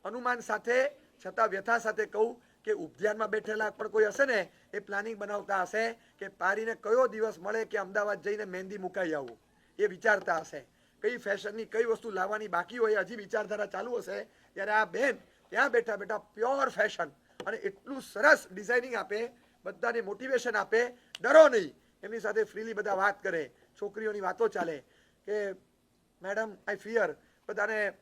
અનુમાન સાથે છતાં વ્યથા સાથે કહું કે ઉદ્યાનમાં બેઠેલા પણ કોઈ હશે ને, એ પ્લાનિંગ બનાવતા હશે કે પારીને કયો દિવસ મળે કે અમદાવાદ જઈને મહેંદી મુકાઈ આવું. એ વિચારતા હશે કઈ ફેશનની કઈ વસ્તુ લાવવાની બાકી હોય, હજી વિચારધારા ચાલુ હશે. ત્યારે આ બેન ત્યાં બેઠા બેઠા પ્યોર ફેશન અને એટલું સરસ ડિઝાઇનિંગ આપે, બધાને મોટિવેશન આપે. ડરો નહીં, એમની સાથે ફ્રીલી બધા વાત કરે. છોકરીઓની વાતો ચાલે કે મેડમ આઈ ફિયર. બધાને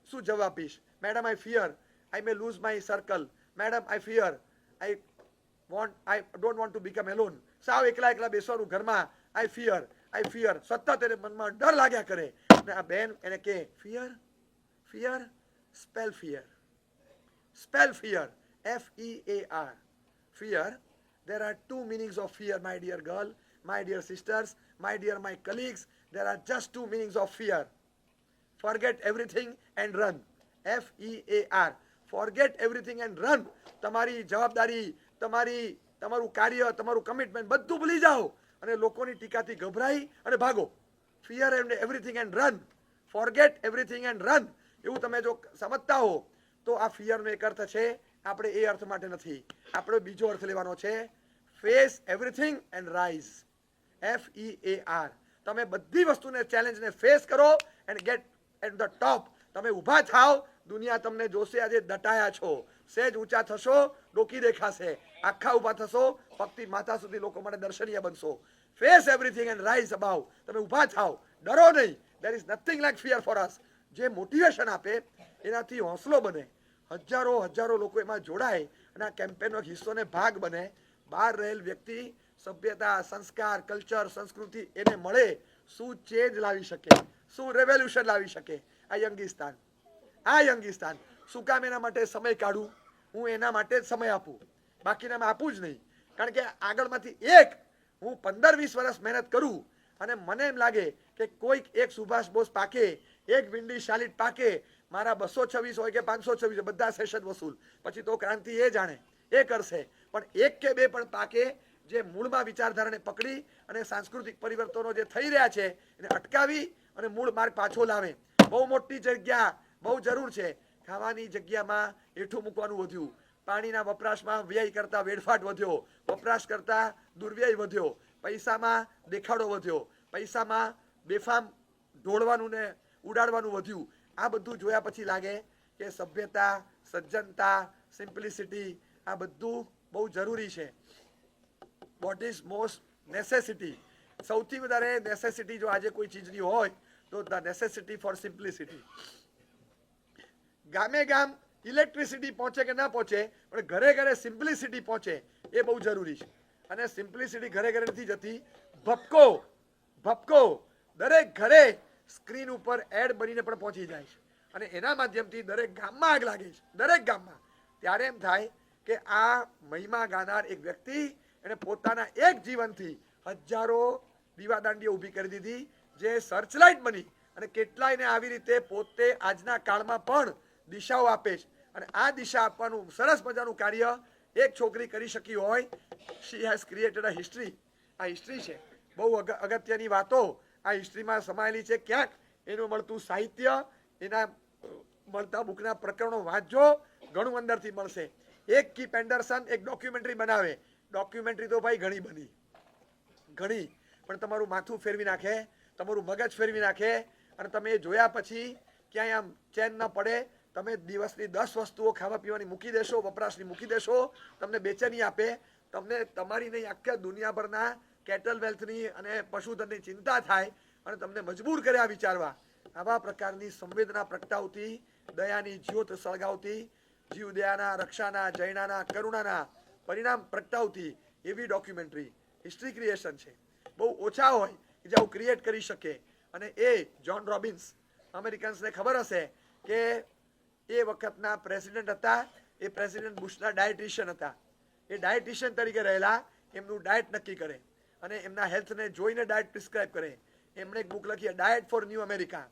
શું જવાબ આપીશ? Madam I fear I may lose my circle. Madam I fear I don't want to become alone. સાવ એકલા બેસવાનું ઘરમાં. આઈ ફિયર સતત એને મનમાં ડર લાગ્યા કરે. અને આ બેન એને કે fear spell fear FEAR. Fear. There are two meanings of fear, my dear girl, my dear sisters, my colleagues. There are just two meanings of fear. Forget everything and run. FEAR. Forget everything and run. તમારી જવાબદારી, તમારું કાર્ય, તમારું કમિટમેન્ટ બધું ભૂલી જાઓ અને લોકોની ટીકાથી ગભરાઈ અને ભાગો. Fear and everything and run. Forget everything and run. એવું તમે જો સમજતા હો તો આ ફિયરનો એક અર્થ છે. આપણે એ અર્થ માટે નથી, આપણે બીજો અર્થ લેવાનો છે. Face everything and rise. FEAR. તમે બધી વસ્તુને, ચેલેન્જને ફેસ કરો and get at the top. તમે ઊભા થાવ, દુનિયા તમને જોશે. આજે દટાયા છો, સહેજ ઊંચા થશો, ડોકી દેખાશે. આખા ઊભા થશો, પગથી માથા સુધી લોકો માટે દર્શનીય બનશો. Face everything and rise about. તમે ઊભા થાવ, ડરો નહીં. There is nothing like fear for us. જે મોટિવેશન આપે એનાથી હોંસલો બને. હજારો લોકો એમાં જોડાય અને આ કેમ્પેનનો હિસ્સો ને ભાગ બને. બહાર રહેલ વ્યક્તિ સભ્યતા, સંસ્કાર, કલ્ચર, સંસ્કૃતિ એને મળે. શું ચેન્જ લાવી શકે, શું રેવોલ્યુશન લાવી શકે આ યંગિસ્તાન. શું કામ એના માટે સમય કાઢું? હું એના માટે જ સમય આપું, બાકીના આપું જ નહીં. કારણ કે આગળમાંથી હું 15-20 વર્ષ મહેનત કરું અને મને એમ લાગે કે કોઈક એક સુભાષ બોઝ પાકે, એક વિન્ડી શાલિટ પાકે, મારા 226 હોય કે 526 બધા સેશન વસૂલ. પછી તો ક્રાંતિ એ જાણે, એ કરશે. પણ એક કે બે પણ પાકે જે મૂળમાં વિચારધારાને પકડી અને સાંસ્કૃતિક પરિવર્તનો જે થઈ રહ્યા છે એને અટકાવી અને મૂળ માર્ગ પાછો લાવે. બહુ મોટી જગ્યા, બહુ જરૂર છે. ખાવાની જગ્યામાં હેઠું મૂકવાનું વધ્યું, પાણીના વપરાશમાં વ્યય કરતા વેડફાટ વધ્યો, વપરાશ કરતા દુર્વ્યય વધ્યો, પૈસામાં દેખાડો વધ્યો, પૈસામાં બેફામ ઢોળવાનું ને ઉડાડવાનું વધ્યું. આ બધું જોયા પછી લાગે કે સભ્યતા, સજ્જનતા, સિમ્પ્લિસિટી આ બધું બહુ જરૂરી છે. What is most necessity? સૌથી વધારે નેસેસિટી જો આજે કોઈ ચીજની હોય તો ધ નેસેસિટી ફોર સિમ્પ્લિસિટી. ગામે ગામ ઇલેક્ટ્રિસિટી પહોંચે કે ના પહોંચે, પણ ઘરે ઘરે સિમ્પ્લિસિટી પહોંચે એ બહુ જરૂરી છે. અને સિમ્પ્લિસિટી ઘરે ઘરે નથી જતી. ભપકો દરેક ઘરે સ્ક્રીન ઉપર એડ બનીને પણ પહોંચી જાય છે અને એના માધ્યમથી દરેક ગામમાં આગ લાગે છે, દરેક ગામમાં. ત્યારે એમ થાય કે આ મહિમા ગાનાર એક વ્યક્તિ એને પોતાના એક જીવનથી હજારો દીવાદાંડીઓ ઊભી કરી દીધી, જે સર્ચલાઇટ બની અને કેટલાયને આવી રીતે પોતે આજના કાળમાં પણ દિશાઓ આપે છે. અને આ દિશા આપવાનું સરસ મજાનું કાર્ય એક છોકરી કરી શકી હોય. She has created a history. આ હિસ્ટ્રી છે, બહુ અગત્યની વાતો આ હિસ્ટ્રીમાં સમાયેલી છે. ક્યાંક એનું મળતું સાહિત્ય, એના મળતા બુકના પ્રકરણો વાંચજો, ઘણું અંદરથી મળશે. એક કીપ એન્ડરસન એક ડોક્યુમેન્ટરી બનાવે. ડોક્યુમેન્ટરી તો ભાઈ ઘણી બની, ઘણી, પણ તમારું માથું ફેરવી નાખે, તમારું મગજ ફેરવી નાખે અને તમે એ જોયા પછી ક્યાંય આમ ચેન ન પડે. તમે દિવસની 10 વસ્તુઓ ખાવા પીવાની મૂકી દેશો, વપરાશની મૂકી દેશો, તમને બેચેની આપે. તમને તમારી નહીં આખા દુનિયાભરના કેટલ વેલ્થની અને પશુધનની ચિંતા થાય અને તમને મજબૂર કર્યા વિચારવા. આવા પ્રકારની સંવેદના પ્રગટાવતી, દયાની જ્યોત સળગાવતી, જીવ દયાના, રક્ષાના, જૈનાના, કરુણાના પરિણામ પ્રગટાવતી એવી ડોક્યુમેન્ટરી હિસ્ટ્રી ક્રિએશન છે. બહુ ઓછા હોય કે જે આવું ક્રિએટ કરી શકે. અને એ જ્હોન રોબિન્સ, અમેરિકન્સને ખબર હશે કે એ વખતના પ્રેસિડેન્ટ હતા. એ પ્રેસિડેન્ટ બુશના ડાયટિશિયન હતા. એ ડાયટિશિયન તરીકે રહેલા, એમનું ડાયટ નક્કી કરે અને એમના હેલ્થને જોઈને ડાયટ પ્રિસ્ક્રાઇબ કરે. એમણે એક બુક લખી, ડાયટ ફોર ન્યૂ અમેરિકા.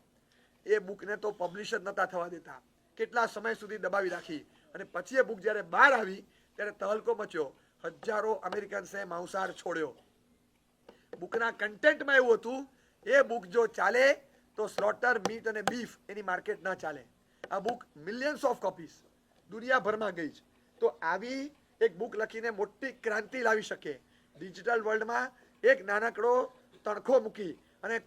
એ બુકને તો પબ્લિશ જ નતા થવા દેતા, કેટલા સમય સુધી દબાવી રાખી. અને પછી એ બુક જ્યારે બહાર આવી ત્યારે તહલકો મચ્યો, હજારો અમેરિકન્સે માંસાહાર છોડ્યો. બુકના કન્ટેન્ટમાં એવું હતું, એ બુક જો ચાલે તો સ્લોટર, મીટ અને બીફ એની માર્કેટ ના ચાલે. આ બુક મિલિયન્સ ઓફ કોપીઝ દુનિયાભરમાં ગઈ છે. તો આવી એક બુક લખીને મોટી ક્રાંતિ લાવી શકે. ડિજિટલ વર્લ્ડમાં એક નાનકડો તણખો મૂકી અને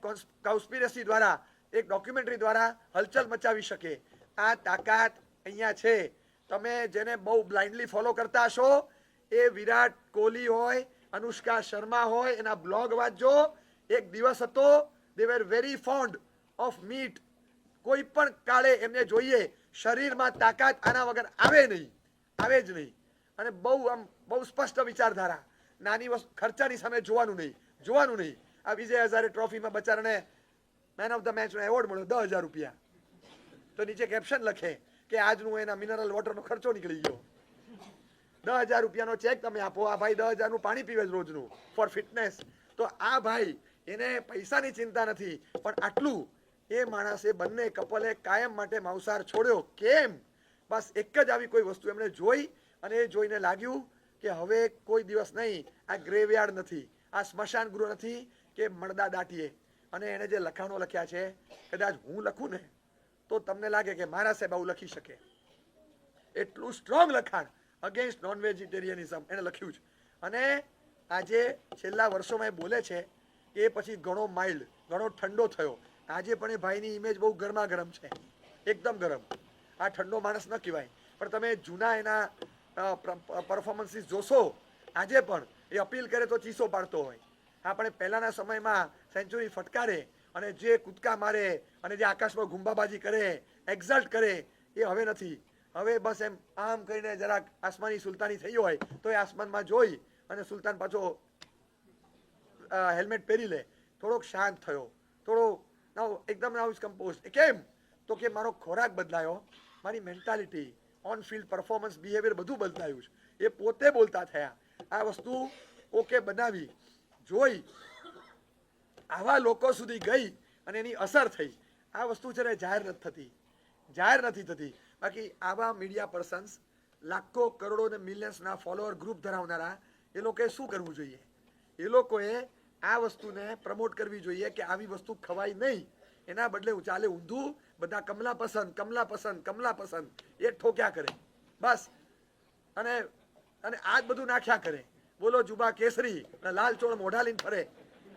કોન્સ્પિરસી દ્વારા, એક ડોક્યુમેન્ટરી દ્વારા હલચલ મચાવી શકે. આ તાકાત અહીંયા છે. તમે જેને બહુ બ્લાઇન્ડલી ફોલો કરતા હશો, એ વિરાટ કોહલી હોય, અનુષ્કા શર્મા હોય, એના બ્લોગ વાંચજો. એક દિવસ હતો, they were very fond of meat. કોઈ પણ કાળે એમને જોઈએ શરીરમાં તાકાત આના વગર આવે નહીં, આવે જ નહીં. અને બહુ સ્પષ્ટ વિચારધારા. નાની વસ્તુ ખર્ચાની સામે જોવાનું નહીં. આ Vijay Hazare ટ્રોફીમાં બચારાને man of the મેચનો એવોર્ડ મળ્યો, 10,000 રૂપિયા. તો નીચે કેપ્શન લખે કે આજનું એના મિનરલ વોટરનો ખર્ચો નીકળી ગયો. 10,000 રૂપિયાનો ચેક તમે આપો, આ ભાઈ 10,000 નું પાણી પીવે રોજનું ફોર ફિટનેસ. તો આ ભાઈ, એને પૈસાની ચિંતા નથી, પણ આટલું એ માણસે બંને કપલે કાયમ માટે માંસાહાર છોડ્યો. કેમ? બસ એક જ આવી કોઈ વસ્તુ એમણે જોઈ અને એ જોઈને લાગ્યું કે હવે કોઈ દિવસ નહીં, આ ગ્રેવયાર્ડ નથી, આ સ્મશાન ગૃહ નથી કે મળદા દાટીએ. અને એને જે લખાણો લખ્યા છે, કદાચ હું લખું ને તો તમને લાગે કે મારા સાહેબ આવું લખી શકે. એટલું સ્ટ્રોંગ લખાણ અગેન્સ્ટ નોન વેજીટેરિયનિઝમ એને લખ્યું છે. અને આજે છેલ્લા વર્ષોમાં એ બોલે છે એ પછી ઘણો માઇલ્ડ, ઘણો ઠંડો થયો. આજે પણ એ ભાઈની ઇમેજ બહુ ગરમા ગરમ છે, એકદમ ગરમ. આ ઠંડો માણસ ન કહેવાય, પણ તમે જૂના એના પરફોર્મન્સીસ જોશો, આજે પણ એ અપીલ કરે તો ચીસો પાડતો હોય. આપણે પહેલાના સમયમાં સેન્ચુરી ફટકારે અને જે કૂદકા મારે અને જે આકાશમાં ગુંબાબાજી કરે, એક્ઝલ્ટ કરે, એ હવે નથી. હવે બસ એમ આમ કરીને જરાક આસમાની સુલતાની થઈ હોય તો એ આસમાનમાં જોઈ અને સુલતાન પાછો હેલ્મેટ પહેરી લે. થોડોક શાંત થયો, થોડો એકદમ નાઉ ઇઝ કમ્પોઝ. કેમ? તો કે મારો ખોરાક બદલાયો, મારી mentality, on field performance, behaviour બધું બદલાયું છે. એ પોતે બોલતા થયા. આ વસ્તુ ઓકે બનાવી, જોઈ, આવા લોકો સુધી ગઈ અને એની અસર થઈ. આ વસ્તુ છે ને જાહેર નથી થતી, જાહેર નથી થતી. બાકી આવા મીડિયા પર્સન્સ, લાખો કરોડો ને મિલિયન્સના ફોલોઅર ગ્રુપ ધરાવનારા, એ લોકોએ શું કરવું જોઈએ? એ લોકોએ આ વસ્તુને પ્રમોટ કરવી જોઈએ કે આવી વસ્તુ ખવાય નહીં. એના બદલે ચાલે ઊંધું, બધા કમલા પસંદ, કમલા પસંદ, કમલા પસંદ એ ઠોક્યા કરે બસ. અને અને આ જ બધું નાખ્યા કરે. બોલો જુબા કેસરી અને લાલ ચોળ મોઢા લઈને ફરે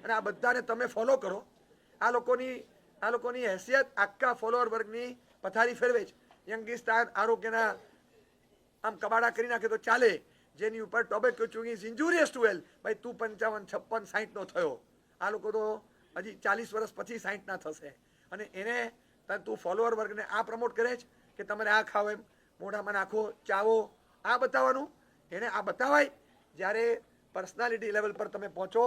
અને આ બધાને તમે ફોલો કરો. આ લોકોની હેસિયત આખા ફોલોઅર વર્ગની પથારી ફેરવે છે. યંગિસ્તાન આરોગ્યના આમ કબાડા કરી નાખે તો ચાલે. જેની ઉપર ટોબેકો ચુંગી ઇઝ ઇન્જુરિયસ ટુ હેલ્થ. ભાઈ તું 55, 56, 60 નો થયો, આ લોકો તો હજી 40 વર્ષ પછી 60 ના થશે. અને એને તું ફોલોઅર વર્ગને આ પ્રમોટ કરે છે કે તમારે આ ખાવ, એમ મોઢામાં નાખો, ચાવો, આ બતાવવાનું. એને આ બતાવાય. જ્યારે પર્સનાલિટી લેવલ પર તમે પહોંચો,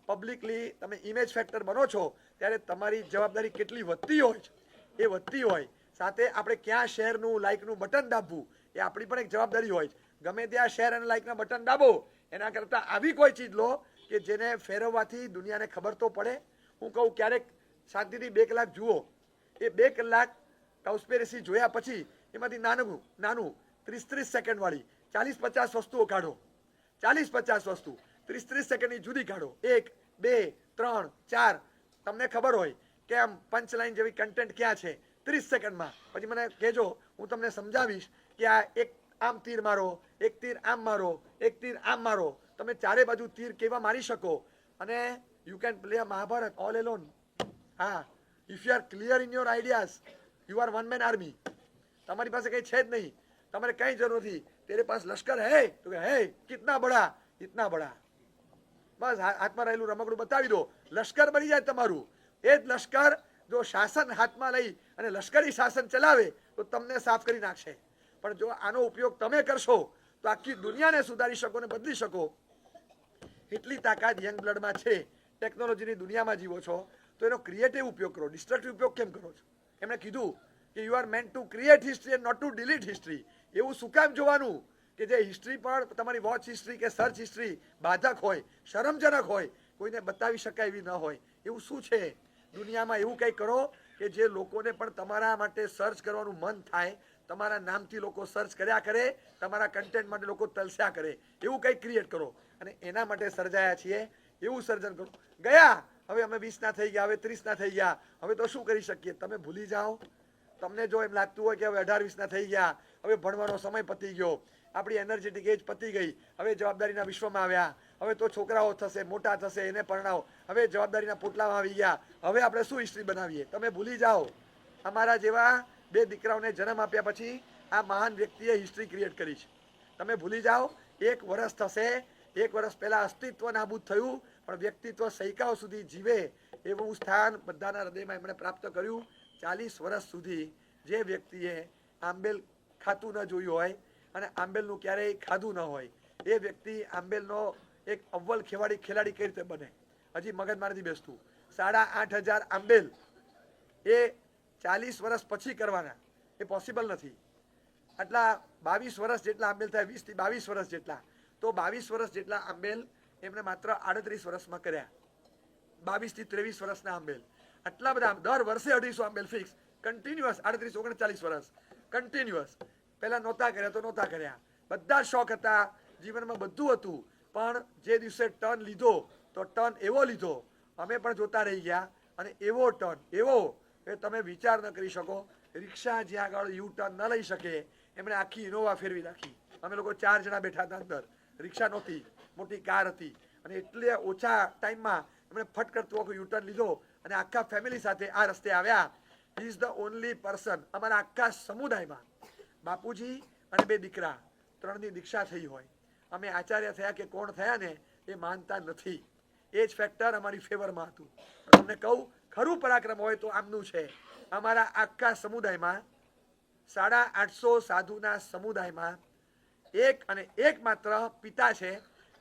પબ્લિકલી તમે ઇમેજ ફેક્ટર બનો છો, ત્યારે તમારી જવાબદારી કેટલી વધતી હોય છે એ વધતી હોય. સાથે આપણે ક્યાં શેરનું લાઇકનું બટન દાબવું એ આપણી પણ એક જવાબદારી હોય છે. ગમે ત્યાં શેર અને લાઇકના બટન દાબો, એના કરતાં આવી કોઈ ચીજ લો કે જેને ફેરવવાથી દુનિયાને ખબર તો પડે. હું કહું ક્યારેક શાંતિથી 2 કલાક જુઓ. એ 2 કલાક કોન્સ્પિરસી જોયા પછી એમાંથી નાનું 30 સેકન્ડ વાળી 40-50 વસ્તુઓ કાઢો. 40-50 વસ્તુ 30 સેકન્ડની જુદી કાઢો. 1, 2, 3, 4 તમને ખબર હોય કે આમ પંચલાઈન જેવી કન્ટેન્ટ ક્યાં છે 30 સેકન્ડમાં. પછી મને કહેજો, હું તમને સમજાવીશ કે આ એક આમ તીર મારો, એક તીર આમ મારો, એક તીર આમ મારો. તમે ચારે બાજુ તીર કેવા મારી શકો. અને you can play a Mahabharata all alone. હા, if you are clear in your ideas, you are one man army. તમારી પાસે કંઈ છે જ નહીં, તમારે કંઈ જરૂર નથી. તેરે પાસ લશ્કર હે તો કે હે, કિતના બડા, ઇતના બડા. બસ હાથમાં રહેલું રમકડું બતાવી દો, લશ્કર બની જાય તમારું. એ જ લશ્કર જો શાસન હાથમાં લઈ અને લશ્કરી શાસન ચલાવે તો તમને સાફ કરી નાખશે. પણ જો આનો ઉપયોગ તમે કરશો તો આખી દુનિયાને સુધારી શકો ને બદલી શકો. એટલી તાકાત યંગ બ્લડમાં છે. ટેકનોલોજીની દુનિયામાં જીવો છો તો એનો ક્રિએટિવ ઉપયોગ કરો, ડિસ્ટ્રક્ટિવ ઉપયોગ કેમ કરો છો? એમણે કીધું કે you are meant to create history and not to delete history. એવું શું કામ જોવાનું કે જે હિસ્ટ્રી પણ તમારી વોચ હિસ્ટ્રી કે સર્ચ હિસ્ટ્રી બાધક હોય, શરમજનક હોય, કોઈને બતાવી શકાય એવી ન હોય. એવું શું છે દુનિયામાં? એવું કંઈ કરો કે જે લોકોને પણ તમારા માટે સર્ચ કરવાનું મન થાય, તમારા નામથી લોકો સર્ચ કર્યા કરે, તમારા કન્ટેન્ટ માટે લોકો તલસ્યા કરે. એવું કંઈક ક્રિએટ કરો. અને એના માટે સર્જાયા છીએ, એવું સર્જન કરો. ગયા હવે અમે 20 ના થઈ ગયા, હવે 30 ના થઈ ગયા, હવે તો શું કરી શકીએ? તમે ભૂલી જાઓ. તમને જો એમ લાગતું હોય કે હવે 18-20 ના થઈ ગયા, હવે ભણવાનો સમય પતી ગયો, આપણી એનર્જેટિક એજ પતી ગઈ, હવે જવાબદારીના વિશ્વમાં આવ્યા, હવે તો છોકરાઓ થશે, મોટા થશે, એને પરણાવો, હવે જવાબદારીના પોટલામાં આવી ગયા, હવે આપણે શું હિસ્ટ્રી બનાવીએ? તમે ભૂલી જાઓ. અમારા જેવા 2 દીકરાઓને જન્મ આપ્યા પછી આ મહાન વ્યક્તિએ હિસ્ટ્રી ક્રિએટ કરી છે. તમે ભૂલી જાઓ. 1 વર્ષ થશે, 1 વર્ષ પહેલા અસ્તિત્વ નાબૂદ થયું, પણ વ્યક્તિત્વ સૈકાઓ સુધી જીવે એવું સ્થાન બધાના હૃદયમાં એમણે પ્રાપ્ત કર્યું. 40 વર્ષ સુધી જે વ્યક્તિએ આંબેલ ખાતું ન જોયું હોય અને આંબેલનું ક્યારેય ખાધું ન હોય, એ વ્યક્તિ આંબેલનો એક અવ્વલ ખેલાડી કઈ રીતે બને? હજી મગજમાં નથી બેસતું. 8,500 આંબેલ એ 40 વર્ષ પછી કરવાના, એ પોસિબલ નથી. આટલા 22 વર્ષ જેટલા આંબેલ થાય, 20 થી 22 વર્ષ જેટલા, તો 22 વર્ષ જેટલા આંબેલ એમને માત્ર 38 વર્ષમાં કર્યા. 22 થી 23 વર્ષના આંબેલ. આટલા બધા દર વર્ષે 250 આંબેલ ફિક્સ, કન્ટિન્યુઅસ 38 39 વર્ષ કન્ટિન્યુઅસ. પહેલા નહોતા કર્યા તો નહોતા કર્યા, બધા શોખ હતા, જીવનમાં બધું હતું, પણ જે દિવસે ટર્ન લીધો તો ટર્ન એવો લીધો, અમે પણ જોતા રહી ગયા. અને એવો ટર્ન એવો એ તમે વિચાર ન કરી શકો. રિક્ષા જ્યાં આગળ યુ ટર્ન ન લઈ શકે એમણે આખી ઇનોવા ફેરવી નાખી. અમે લોકો 4 જણા બેઠા હતા અંદર, રિક્ષા નહોતી, મોટી કાર હતી, અને એટલે ઓછા ટાઈમમાં એમણે ફટ કરતું આખું યુ ટર્ન લીધો અને આખા ફેમિલી સાથે આ રસ્તે આવ્યા. He is the only person અમારા આખા સમુદાયમાં, બાપુજી અને 2 દીકરા, 3ની દીક્ષા થઈ હોય. અમે આચાર્ય થયા કે કોણ થયા ને એ માનતા નથી. એ જ ફેક્ટર અમારી ફેવરમાં હતું. તમને કહું, ખરું પરાક્રમ હોય તો આમનું છે. અમારા આખા સમુદાયમાં 850 સાધુના સમુદાયમાં એક અને એક માત્ર પિતા છે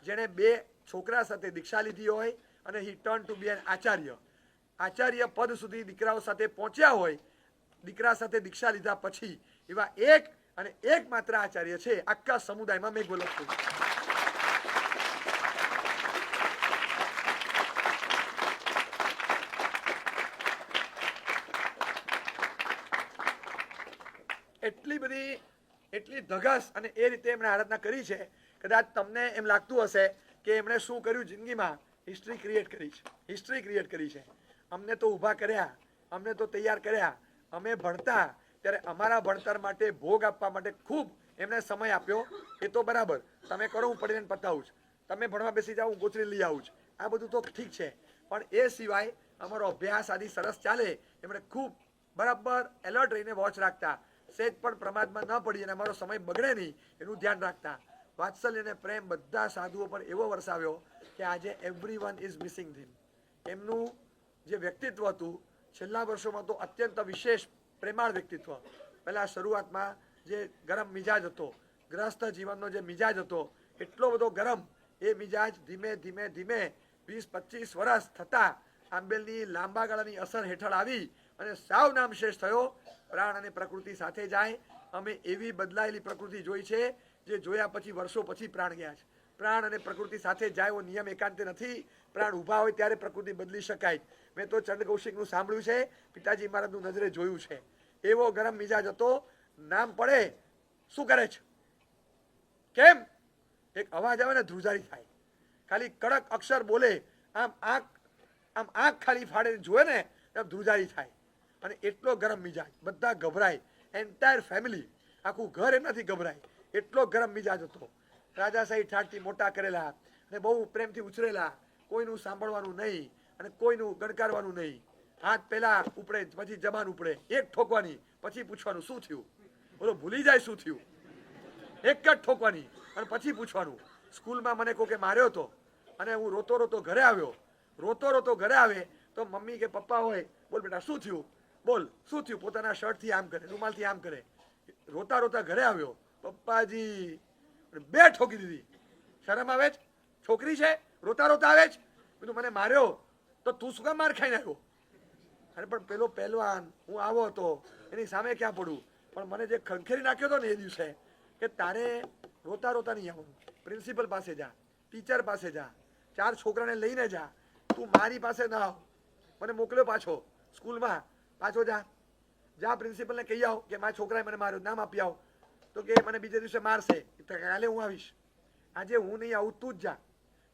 જેણે 2 છોકરા સાથે દીક્ષા લીધી હોય અને હી ટર્ન ટુ બી એન આચાર્ય. આચાર્ય પદ સુધી દીકરાઓ સાથે પહોંચ્યા હોય, દીકરા સાથે દીક્ષા લીધા પછી. એવા એક અને એક માત્ર આચાર્ય છે આખા સમુદાયમાં મેઘવલ્લભ. એટલી ધગસ અને એ રીતે એમણે આરાધના કરી છે. કદાચ તમને એમ લાગતું હશે કે એમણે શું કર્યું જિંદગીમાં, હિસ્ટ્રી ક્રિએટ કરી છે. અમને તો ઊભા કર્યા, અમને તો તૈયાર કર્યા. અમે ભણતા ત્યારે અમારા ભણતર માટે, ભોગ આપવા માટે ખૂબ એમણે સમય આપ્યો. એ તો બરાબર, તમે કરો હું પડીને પતાવું છું, તમે ભણવા બેસી જાઓ હું ગોચરી લઈ આવું છું, આ બધું તો ઠીક છે. પણ એ સિવાય અમારો અભ્યાસ આદિ સરસ ચાલે, એમણે ખૂબ બરાબર એલર્ટ રહીને વોચ રાખતા, સેજ પણ પ્રમાદમાં ન પડી અને અમારો સમય બગડે નહીં એનું ધ્યાન રાખતા. વાત્સલ્ય અને પ્રેમ બધા સાધુઓ પર એવો વરસાવ્યો કે આજે એવરીવન ઇઝ મિસિંગ ધીમ. એમનું જે વ્યક્તિત્વ હતું છેલ્લા વર્ષોમાં તો અત્યંત વિશેષ પ્રેમાળ વ્યક્તિત્વ. પહેલા શરૂઆતમાં જે ગરમ મિજાજ હતો, ગ્રસ્ત જીવનનો જે મિજાજ હતો, એટલો બધો ગરમ, એ મિજાજ ધીમે ધીમે ધીમે 20-25 વર્ષ થતા આંબેલની લાંબા ગાળાની અસર હેઠળ આવી અને સાવ નામશેષ થયો. પ્રાણ અને પ્રકૃતિ સાથે જાય. અમે એવી બદલાયેલી પ્રકૃતિ જોઈ છે જે જોયા પછી વર્ષો પછી પ્રાણ ગયા છે. પ્રાણ અને પ્રકૃતિ સાથે જાય એવો નિયમ એકાંતે નથી. પ્રાણ ઊભા હોય ત્યારે પ્રકૃતિ બદલી શકાય. મેં તો ચંદ કૌશિકનું સાંભળ્યું છે, પિતાજી મહારાજનું નજરે જોયું છે. એવો ગરમ મિજાજ હતો. નામ પડે શું કરે છે, કેમ, એક અવાજ આવે ને ધ્રુજારી થાય. ખાલી કડક અક્ષર બોલે, આમ આંખ ખાલી ફાડે જોવે ને એમ ધ્રુજારી થાય. અને એટલો ગરમ મિજાજ, બધા ગભરાય, એન્ટાયર ફેમિલી, આખું ઘર એમનાથી ગભરાય, એટલો ગરમ મિજાજ હતો. રાજાશાહી ઠાઠથી મોટા કરેલા અને બહુ પ્રેમથી ઉછરેલા, કોઈનું સાંભળવાનું નહીં અને કોઈનું ગણકારવાનું નહીં. હાથ પહેલા ઉપડે પછી જબાન ઉપડે, એક ઠોકવાની પછી પૂછવાનું શું થયું, બોલો ભૂલી જાય શું થયું, એક જ ઠોકવાની અને પછી પૂછવાનું. સ્કૂલમાં મને કોકે માર્યો હતો અને હું રોતો રોતો ઘરે આવ્યો. રોતો ઘરે આવે તો મમ્મી કે પપ્પા હોય, બોલ બેટા શું થયું, બોલ શું થયું, પોતાના શર્ટથી આમ કરે, રૂમાલથી આમ કરે. રોતા ઘરે આવ્યો, પપ્પાજી 2 ઠોકી દીધી. શરમ આવે છે, છોકરી છે, રોતા આવે છે. કીધું મને માર્યો તો તું શું કામ માર ખાઈને આવ્યો. અરે પણ પેલો પહેલવાન, હું આવો હતો, એની સામે ક્યાં પડું. પણ મને જે ખંખેરી નાખ્યો હતો ને એ દિવસે, કે તારે રોતા નહીં આવવાનું, પ્રિન્સિપલ પાસે જા, ટીચર પાસે જા, 4 છોકરાને લઈને જા, તું મારી પાસે ના આવ. મને મોકલ્યો પાછો સ્કૂલમાં, પાછો જા પ્રિન્સિપલને કહી આવ કે મારા છોકરાએ મને માર્યો, નામ આપી આવ. તો કે મને બીજે દિવસે મારશે, કાલે હું આવીશ. આજે હું નહીં આવું, તું જ જા.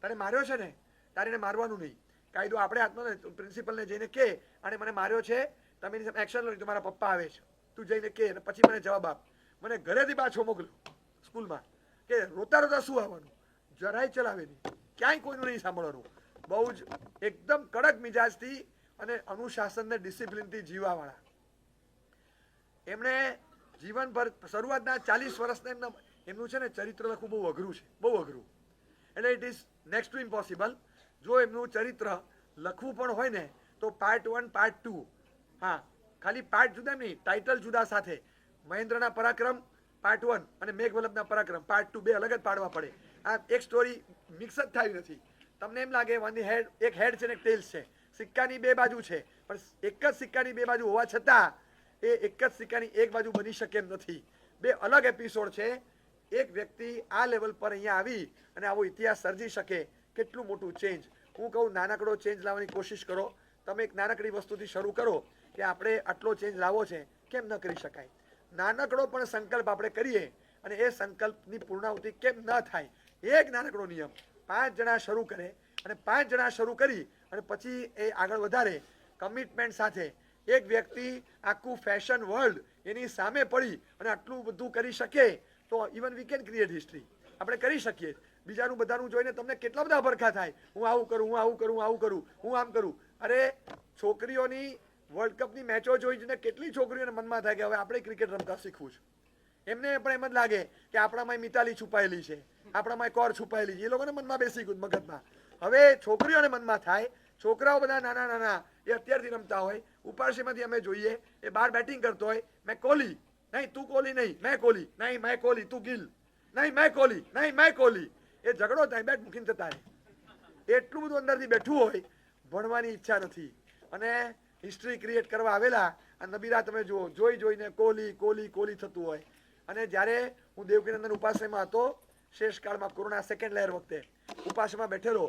તારે માર્યો છે ને, તારે એને મારવાનું નહીં. કાયદો આપણે હાથમાં ને. પ્રિન્સિપલને જઈને કે અને મને માર્યો છે, તમે એની સામે એક્શન લો, તો મારા પપ્પા આવે છે, તું જઈને કે અને પછી મને જવાબ આપ. મને ઘરેથી પાછો મોકલ્યો સ્કૂલમાં કે રોતા શું આવવાનું, જરાય ચલાવે નહીં, ક્યાંય કોઈનું નહીં સાંભળવાનું. બહુ જ એકદમ કડક મિજાજથી અને અનુશાસન ને ડિસિપ્લિનથી જીવવાવાળા. એમણે જીવનભર શરૂઆતના 40 વર્ષના એમનું છે ને ચરિત્ર લખવું બહુ અઘરું છે, બહુ અઘરું. એટલે it is next to impossible. જો એમનું ચરિત્ર લખવું પણ હોય ને તો પાર્ટ 1 પાર્ટ 2, હા ખાલી પાર્ટ જુદા નહીં, ટાઇટલ જુદા સાથે. મહેન્દ્રના પરાક્રમ પાર્ટ 1 અને મેઘવલ્લભના પરાક્રમ પાર્ટ 2 બે અલગ જ પાડવા પડે. આ એક સ્ટોરી મિક્સ જ થાય નથી. તમને એમ લાગે એક હેડ છે ને એક ટેલ્સ છે, સિક્કાની 2 બાજુ છે, પણ એક જ સિક્કાની 2 બાજુ હોવા છતાં એ એક જ સિક્કાની એક બાજુ બની શકે એમ નથી. 2 અલગ એપિસોડ છે. એક વ્યક્તિ આ લેવલ પર અહીંયા આવી અને આવો ઇતિહાસ સર્જી શકે, કેટલું મોટું ચેન્જ. હું કહું નાનકડો ચેન્જ લાવવાની કોશિશ કરો, તમે એક નાનકડી વસ્તુથી શરૂ કરો કે આપણે આટલો ચેન્જ લાવવો છે, કેમ ન કરી શકાય? નાનકડો પણ સંકલ્પ આપણે કરીએ અને એ સંકલ્પની પૂર્ણાહુતિ કેમ ન થાય? એક નાનકડો નિયમ, 5 જણા શરૂ કરે અને 5 જણા શરૂ કરી અને પછી એ આગળ વધારે કમિટમેન્ટ સાથે. એક વ્યક્તિ આખું ફેશન વર્લ્ડ એની સામે પડી અને આટલું બધું કરી શકે તો even we can create history. આપણે કરી શકીએ. બીજાનું બધાનું જોઈને તમને કેટલા બધા ભરખા થાય, હું આવું કરું, હું આવું કરું, હું આવું કરું, હું આમ કરું. અરે છોકરીઓની વર્લ્ડ કપની મેચો જોઈને કેટલી છોકરીઓને મનમાં થાય કે હવે આપણે ક્રિકેટ રમતા શીખવું છે. એમને પણ એમ જ લાગે કે આપણામાં મિતાલી છુપાયેલી છે, આપણામાં કૌર છુપાયેલી છે. એ લોકોને મનમાં બેસી ગયું મગજમાં. હવે છોકરીઓને મનમાં થાય, છોકરાઓ બધા નાના નાના એ અત્યારથી રમતા હોય. ઉપાસીમાંથી અમે જોઈએ એ બહાર બેટિંગ કરતો હોય, મેં કોહલી, નહીં તું કોહલી નહીં, મેં કોહલી, નહીં મેં કોહલી, તું ગિલ, નહીં મેં કોહલી, નહીં મેં કોહલી. એ ઝઘડો થાય, બેટ મૂકીને જતા રહે. એટલું બધું અંદરથી બેઠું હોય, ભણવાની ઈચ્છા નથી અને હિસ્ટ્રી ક્રિએટ કરવા આવેલા. આ નબીરા તમે જુઓ, જોઈ જોઈને કોહલી કોહલી કોહલી થતું હોય. અને જ્યારે હું દેવકીનંદન ઉપાશ્રયમાં હતો, શેષકાળમાં કોરોના સેકન્ડ લહેર વખતે ઉપાશ્રયમાં બેઠેલો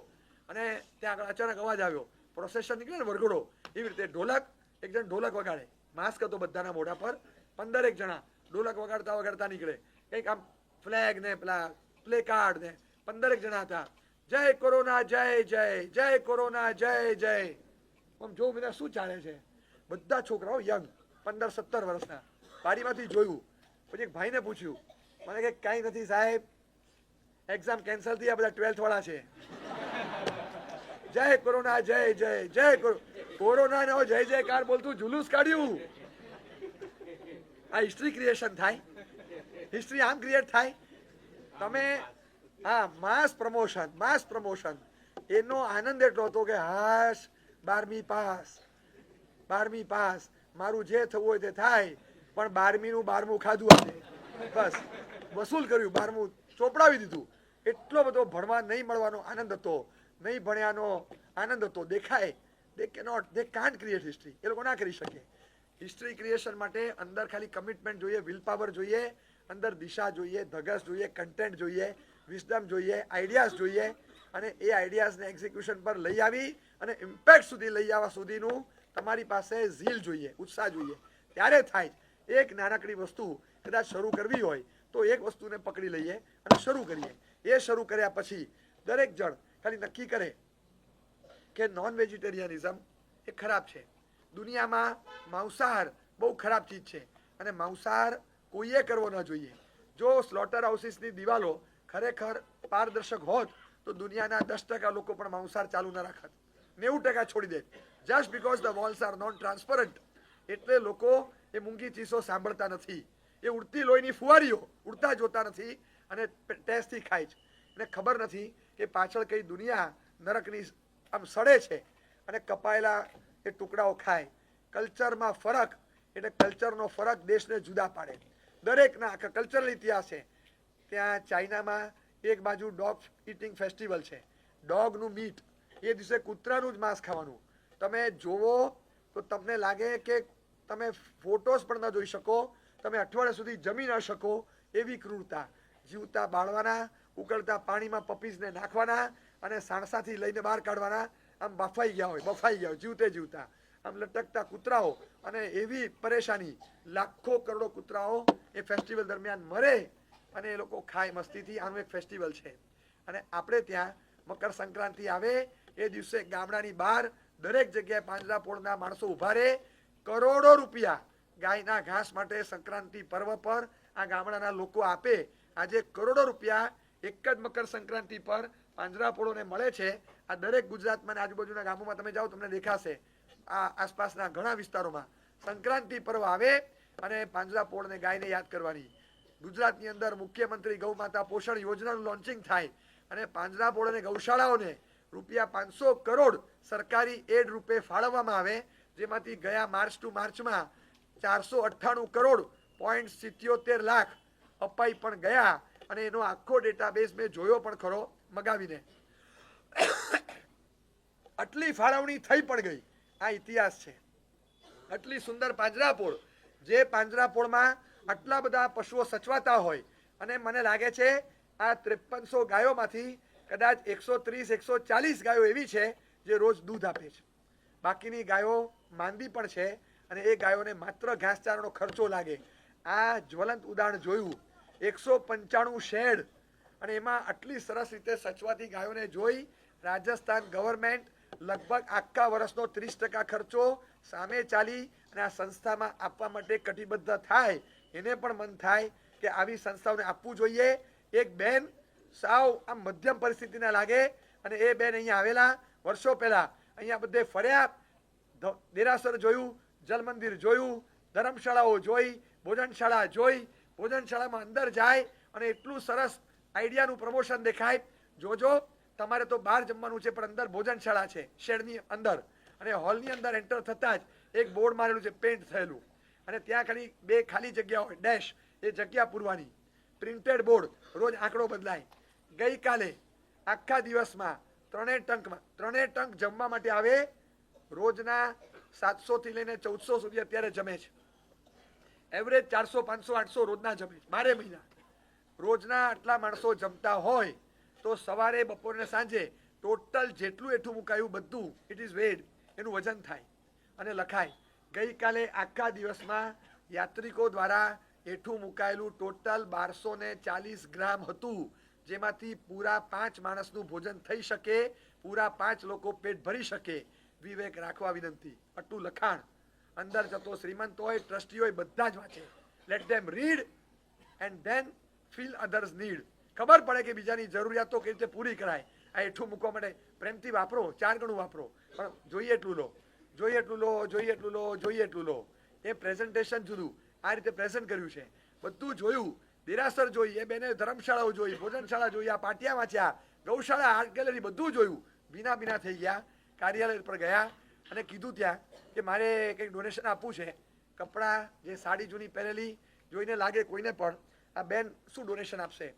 અને ત્યાં આગળ અચાનક અવાજ આવ્યો, પ્રોસેશન નીકળે ને વરઘોડો, એવી રીતે ઢોલક, એક જણ ઢોલક વગાડે, માસ્ક હતો બધાના મોઢા પર, 15 જણા ઢોલક વગાડતા વગાડતા નીકળે. કંઈક આમ ફ્લેગ ને પેલા પ્લે કાર્ડ ને 15 જણા હતા. જય કોરોના જય જય, જય કોરોના જય જય. આમ જો બધા શું ચાલે છે? બધા છોકરાઓ યંગ, 15-17 વર્ષના. પાડીમાંથી જોયું, પછી એક ભાઈને પૂછ્યું, મને કે કાંઈ નથી સાહેબ, એક્ઝામ કેન્સલ થઈ, આ બધા 12th વાળા છે. જય કોરોના જય જય, જય કોરોના નો જય જયકાર બોલતું જુલુસ કાઢ્યું. આ હિસ્ટ્રી ક્રિએશન થાય? હિસ્ટ્રી આમ ક્રિએટ થાય? તમે હા, માસ પ્રમોશન, માસ પ્રમોશન. એનો આનંદ એટલો હતો કે હાશ 12મી પાસ, 12મી પાસ, મારું જે થવું હોય તે થાય, પણ 12મીનું 12મું ખાધું આજે, બસ વસૂલ કર્યું, 12મું ચોપડાવી દીધું. એટલો બધો ભણવા નહીં મળવાનો આનંદ હતો, નહીં ભણ્યાનો આનંદ હતો. દેખાય, they cannot, they can't create history. એ લોકો ના કરી શકે. હિસ્ટ્રી ક્રિએશન માટે અંદર ખાલી કમિટમેન્ટ જોઈએ, વિલ પાવર જોઈએ, અંદર દિશા જોઈએ, ધગસ જોઈએ, કન્ટેન્ટ જોઈએ, વિઝડમ જોઈએ, આઈડિયાઝ જોઈએ અને એ આઈડિયાઝને એક્ઝિક્યુશન પર લઈ આવી અને ઇમ્પેક્ટ સુધી લઈ આવવા સુધીનું તમારી પાસે ઝીલ જોઈએ, ઉત્સાહ જોઈએ. ત્યારે થાય. એક નાનકડી વસ્તુ કદાચ શરૂ કરવી હોય તો એક વસ્તુને પકડી લઈએ અને શરૂ કરીએ. એ શરૂ કર્યા પછી દરેક જણ ખાલી નક્કી કરે કે નોન વેજીટેરિયનિઝમ એ ખરાબ છે. દુનિયામાં માંસાહાર બહુ ખરાબ ચીજ છે અને માંસાહાર કોઈએ કરવો ન જોઈએ. જો સ્લોટર હાઉસીસની દિવાલો ખરેખર પારદર્શક હોત તો દુનિયાના 10% લોકો પણ માંસાહાર ચાલુ ન રાખત, 90% છોડી દે. Just because the walls are non transparent. એટલે લોકો એ મૂંગી ચીસો સાંભળતા નથી. એ ઉડતી લોહીની ફુવારીઓ ઉડતા જોતા નથી અને ટેસ્ટથી ખાય છે. એને ખબર નથી કે પાછળ કઈ દુનિયા નરકની આમ સડે છે અને કપાયેલા એ ટુકડાઓ ખાય. કલ્ચરમાં ફરક એટલે કલ્ચરનો ફરક દેશને જુદા પાડે. દરેકના આખા કલ્ચરલ ઇતિહાસ છે. ત્યાં ચાઇનામાં એક બાજુ ડોગ ઇટિંગ ફેસ્ટિવલ છે. ડોગનું મીટ, એ દિવસે કૂતરાનું જ માંસ ખાવાનું. તમે જોવો તો તમને લાગે કે તમે ફોટોસ પણ ન જોઈ શકો, તમે અઠવાડિયા સુધી જમી ન શકો, એવી ક્રૂરતા. જીવતા બાળવાના, ઉકળતા પાણીમાં પપીઝને નાખવાના અને સાણસાથી લઈને બહાર કાઢવાના. આમ બફાઈ ગયા હોય, જીવતે જીવતા આમ લટકતા કૂતરાઓ અને એવી પરેશાની. લાખો કરોડો કૂતરાઓ એ ફેસ્ટિવલ દરમિયાન મરે અને એ લોકો ખાય મસ્તીથી. આનું એક ફેસ્ટિવલ છે. અને આપણે ત્યાં મકર સંક્રાંતિ આવે એ દિવસે ગામડાની બહાર દરેક જગ્યાએ પાંજરાપોળના માણસો ઉભા રહે. કરોડો રૂપિયા ગાયના ઘાસ માટે સંક્રાંતિ પર્વ પર આ ગામડાના લોકો આપે. આજે કરોડો રૂપિયા એક જ મકર સંક્રાંતિ પર પાંજરાપોળોને મળે છે. આ દરેક ગુજરાતમાં આજુબાજુના ગામોમાં તમે જાઓ તમને દેખાશે. આ આસપાસના ઘણા વિસ્તારોમાં સંક્રાંતિ પર્વ આવે અને પાંજરાપોળને ગાયને યાદ કરવાની. ગુજરાતની અંદર મુખ્યમંત્રી ગૌ માતા પોષણ યોજનાનું લોન્ચિંગ થાય અને પાંજરાપોળ અને ગૌશાળાઓને રૂપિયા 500 કરોડ સરકારી એડ રૂપે ફાળવવામાં આવે, જેમાંથી ગયા માર્ચ ટુ માર્ચમાં 498 કરોડ 0.77 લાખ અપાઈ પણ ગયા. અને એનો આખો ડેટાબેઝ મેં જોયો પણ ખરો મગાવીને. આટલી ફાળવણી થઈ પણ ગઈ. આ ઇતિહાસ છે. આટલી સુંદર પાંજરાપોળ, જે પાંજરાપોળમાં આટલા બધા પશુઓ સચવાતા હોય અને મને લાગે છે આ 5300 ગાયોમાંથી કદાચ 130-140 ગાયો એવી છે જે રોજ દૂધ આપે છે. બાકીની ગાયો માંદી પણ છે અને એ ગાયોને માત્ર ઘાસચારાનો ખર્ચો લાગે. આ જ્વલંત ઉદાહરણ જોયું. 195 શેડ અને એમાં આટલી સરસ રીતે સચવાતી ગાયોને જોઈ રાજસ્થાન ગવર્મેન્ટ લગભગ આખા વર્ષનો 30% ખર્ચો સામે ચાલી અને આ સંસ્થામાં આપવા માટે કટિબદ્ધ થાય. એને પણ મન થાય કે આવી સંસ્થાઓને આપવું જોઈએ. એક બેન સાવ આમ મધ્યમ પરિસ્થિતિના લાગે અને એ બેન અહીંયા આવેલા વર્ષો પહેલા અહીંયા બધે ફર્યા, દેરાસર જોયું, જલ મંદિર જોયું, ધર્મશાળાઓ જોઈ, ભોજનશાળા જોઈ. ભોજનશાળામાં અંદર જાય અને એટલું સરસ આઈડિયાનું પ્રમોશન દેખાય. જોજો તમારે તો બહાર જમવાનું છે પણ અંદર ભોજનશાળા છે શેડની અંદર અને હોલની અંદર એન્ટર થતાં જ એક બોર્ડ મારેલું છે પેન્ટ થયેલું અને ત્યાં ખાલી 2 ખાલી જગ્યા હોય ડેશ એ જગ્યા પૂરવાની. પ્રિન્ટેડ બોર્ડ, રોજ આંકડો બદલાય. ગઈકાલે આખા દિવસમાં 3 ટંક જમવા માટે આવે. રોજના 700 થી લઈને 1400 સુધી અત્યારે જમે છે. એવરેજ 400 500 800 રોજના જમે છે 12 મહિના. રોજના આટલા માણસો જમતા હોય તો સવારે બપોરે સાંજે ટોટલ જેટલું એઠું મુકાયું બધું ઇટ ઇઝ વેડ, એનું વજન થાય અને લખાય. ગઈકાલે આખા દિવસમાં યાત્રિકો દ્વારા એઠું મુકાયેલું ટોટલ 1240 ગ્રામ હતું, જેમાંથી પૂરા 5 માણસનું ભોજન થઈ શકે, પૂરા 5 લોકો પેટ ભરી શકે. વિવેક રાખવા વિનંતી. આટલું લખાણ અંદર જતો શ્રીમંત હોય, ટ્રસ્ટી હોય, બધા જ વાંચે. Late them read and then feel others need. ખબર પડે કે બીજાની જરૂરિયાતો કેવી રીતે પૂરી કરાય. આ એઠું મૂકવા માટે પ્રેમથી વાપરો, 4 ગણું વાપરો, પણ જોઈએ એટલું લો, જોઈએ એટલું લો, જોઈએ એટલું લો, જોઈએ એટલું લો. એ પ્રેઝન્ટેશન જુદું, આ રીતે પ્રેઝન્ટ કર્યું છે. બધું જોયું, દેરાસર જોઈ, એ બેને ધર્મશાળાઓ જોઈ, ભોજનશાળા જોઈ, આ પાટિયા વાંચ્યા, ગૌશાળા, આર્ટ ગેલેરી બધું જોયું. ભીના થઈ ગયા. કાર્યાલય પર ગયા અને કીધું ત્યાં કે મારે કંઈક ડોનેશન આપવું છે. કપડાં, જે સાડી જૂની પહેરેલી જોઈને લાગે કોઈને પણ આ બેન શું ડોનેશન આપશે.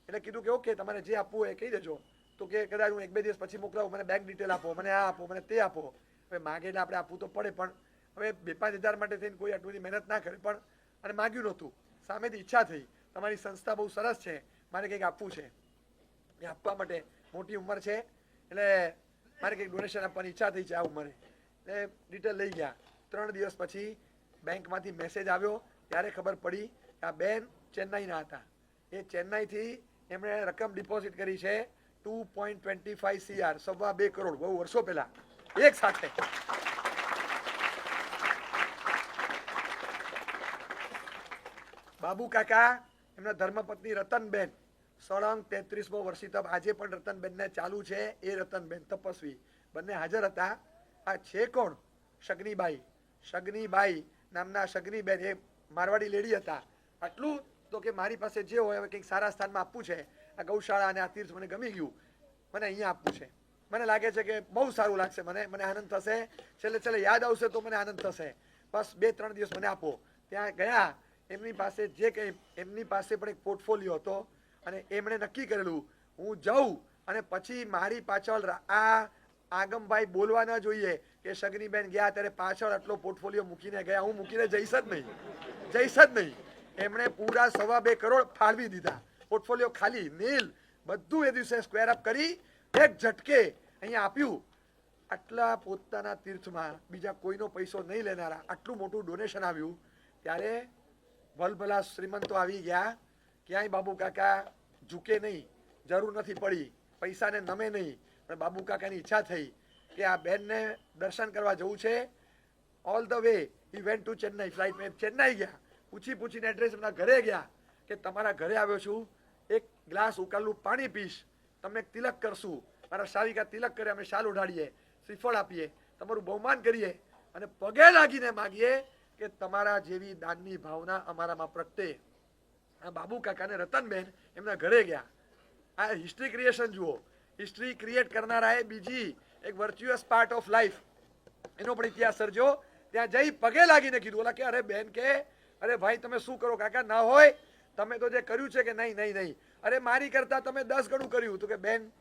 એટલે કીધું કે ઓકે તમારે જે આપવું હોય એ કહી દેજો. તો કે કદાચ હું 1-2 દિવસ પછી મોકલાવું, મને બેંક ડિટેલ આપો, મને આ આપો, મને તે આપો. હવે માગે એટલે આપણે આપવું તો પડે, પણ હવે 2-5 હજાર માટે થઈને કોઈ આટલી મહેનત ના કરે. પણ અને માગ્યું નહોતું, સામેથી ઈચ્છા થઈ તમારી સંસ્થા બહુ સરસ છે, મારે કંઈક આપવું છે. એ આપવા માટે મોટી ઉંમર છે એટલે મારે કંઈક ડોનેશન આપવાની ઈચ્છા થઈ છે આ ઉંમરે. એટલે ડિટેલ લઈ ગયા. 3 દિવસ પછી બેંકમાંથી મેસેજ આવ્યો. ત્યારે ખબર પડી કે આ બેન ચેન્નાઈના હતા. એ ચેન્નાઈથી એમણે રકમ ડિપોઝિટ કરી છે 2.25 CR, 2.25 કરોડ, બહુ વર્ષો પહેલા એક સાથે. બાબુ કાકા, એમના ધર્મપત્ની રતનબેન, સળંગ 33મો વર્ષી તપ. આજે પણ રતનબેનને ચાલુ છે. એ રતનબેન તપસ્વી બંને હાજર હતા. આ છે કોણ? શગનીબાઈ નામના શગનીબેન, એ મારવાડી લેડી હતા. આટલું તો કે મારી પાસે જે હોય હવે કંઈક સારા સ્થાનમાં આપવું છે. આ ગૌશાળા અને આ તીર્થ મને ગમી ગયું, મને અહીંયા આપવું છે. મને લાગે છે કે બહુ સારું લાગશે, મને આનંદ થશે. છેલ્લે યાદ આવશે તો મને આનંદ થશે. બસ 2-3 દિવસ મને આપો. ત્યાં ગયા. એમની પાસે જે કંઈ, એમની પાસે પણ એક પોર્ટફોલિયો હતો અને એમણે નક્કી કરેલું હું જાઉં અને પછી મારી પાછળ આ આગમભાઈ બોલવા ન જોઈએ કે શગનીબેન ગયા ત્યારે પાછળ આટલો પોર્ટફોલિયો મૂકીને ગયા, હું મૂકીને જઈશ જ નહીં. એમણે પૂરા 2.25 કરોડ ફાળવી દીધા. પોર્ટફોલિયો ખાલી, નીલ, બધું એ દિવસે સ્ક્વેર અપ કરી એક ઝટકે અહીંયા આપ્યું. આટલા પોતાના તીર્થમાં બીજા કોઈનો પૈસો નહીં લેનારા આટલું મોટું ડોનેશન આવ્યું. ત્યારે ભલભલા શ્રીમંતો આવી ગયા. ક્યાંય બાબુ કાકા ઝૂકે નહીં, જરૂર નથી પડી, પૈસાને નમે નહીં. પણ બાબુ કાકાની ઈચ્છા થઈ કે આ બેનને દર્શન કરવા જવું છે. All the way he went to Chennai. ફ્લાઇટમાં ચેન્નાઈ ગયા. પૂછીને એડ્રેસ એમના ઘરે ગયા કે તમારા ઘરે આવ્યો છું, એક ગ્લાસ ઉકાળેલું પાણી પીશ, તમને તિલક કરશું. મારા શાલિકા તિલક કરે, અમે શાલ ઉડાડીએ, શ્રીફળ આપીએ, તમારું બહુમાન કરીએ અને પગે લાગીને માગીએ કે તમારા જેવી દાનની ભાવના અમારામાં પ્રગટે. આ બાબુ કાકાને રતનબેન એમના ઘરે ગયા. આ હિસ્ટ્રી ક્રિએશન જુઓ. હિસ્ટ્રી ક્રિએટ કરનારાએ બીજી એક વર્ચ્યુઅસ પાર્ટ ઓફ લાઈફ એનો પણ ઇતિહાસ સર્જો. ત્યાં જઈ પગે લાગીને કીધું. ઓલા કે અરે બેન કે અરે ભાઈ તમે શું કરો કાકા, ના હોય, તમે તો જે કર્યું છે કે નહીં. અરે મારી કરતા તમે 10 ગણું કર્યું. તો કે બેન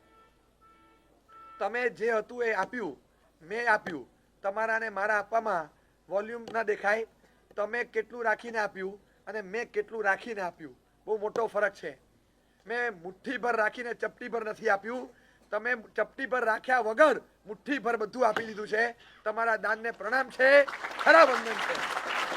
તમે જે હતું એ આપ્યું, મેં આપ્યું. તમારા ને મારા આપવામાં વોલ્યુમ ના દેખાય. તમે કેટલું રાખીને આપ્યું અને મેં કેટલું રાખીને આપ્યું, બહુ મોટો ફરક છે. મેં મુઠ્ઠી ભર રાખીને ચપટી ભર નથી આપ્યું. તમે ચપટી પર રાખ્યા વગર મુઠ્ઠી પર બધું આપી દીધું છે. તમારા દાનને પ્રણામ છે, ખરા વંદન છે.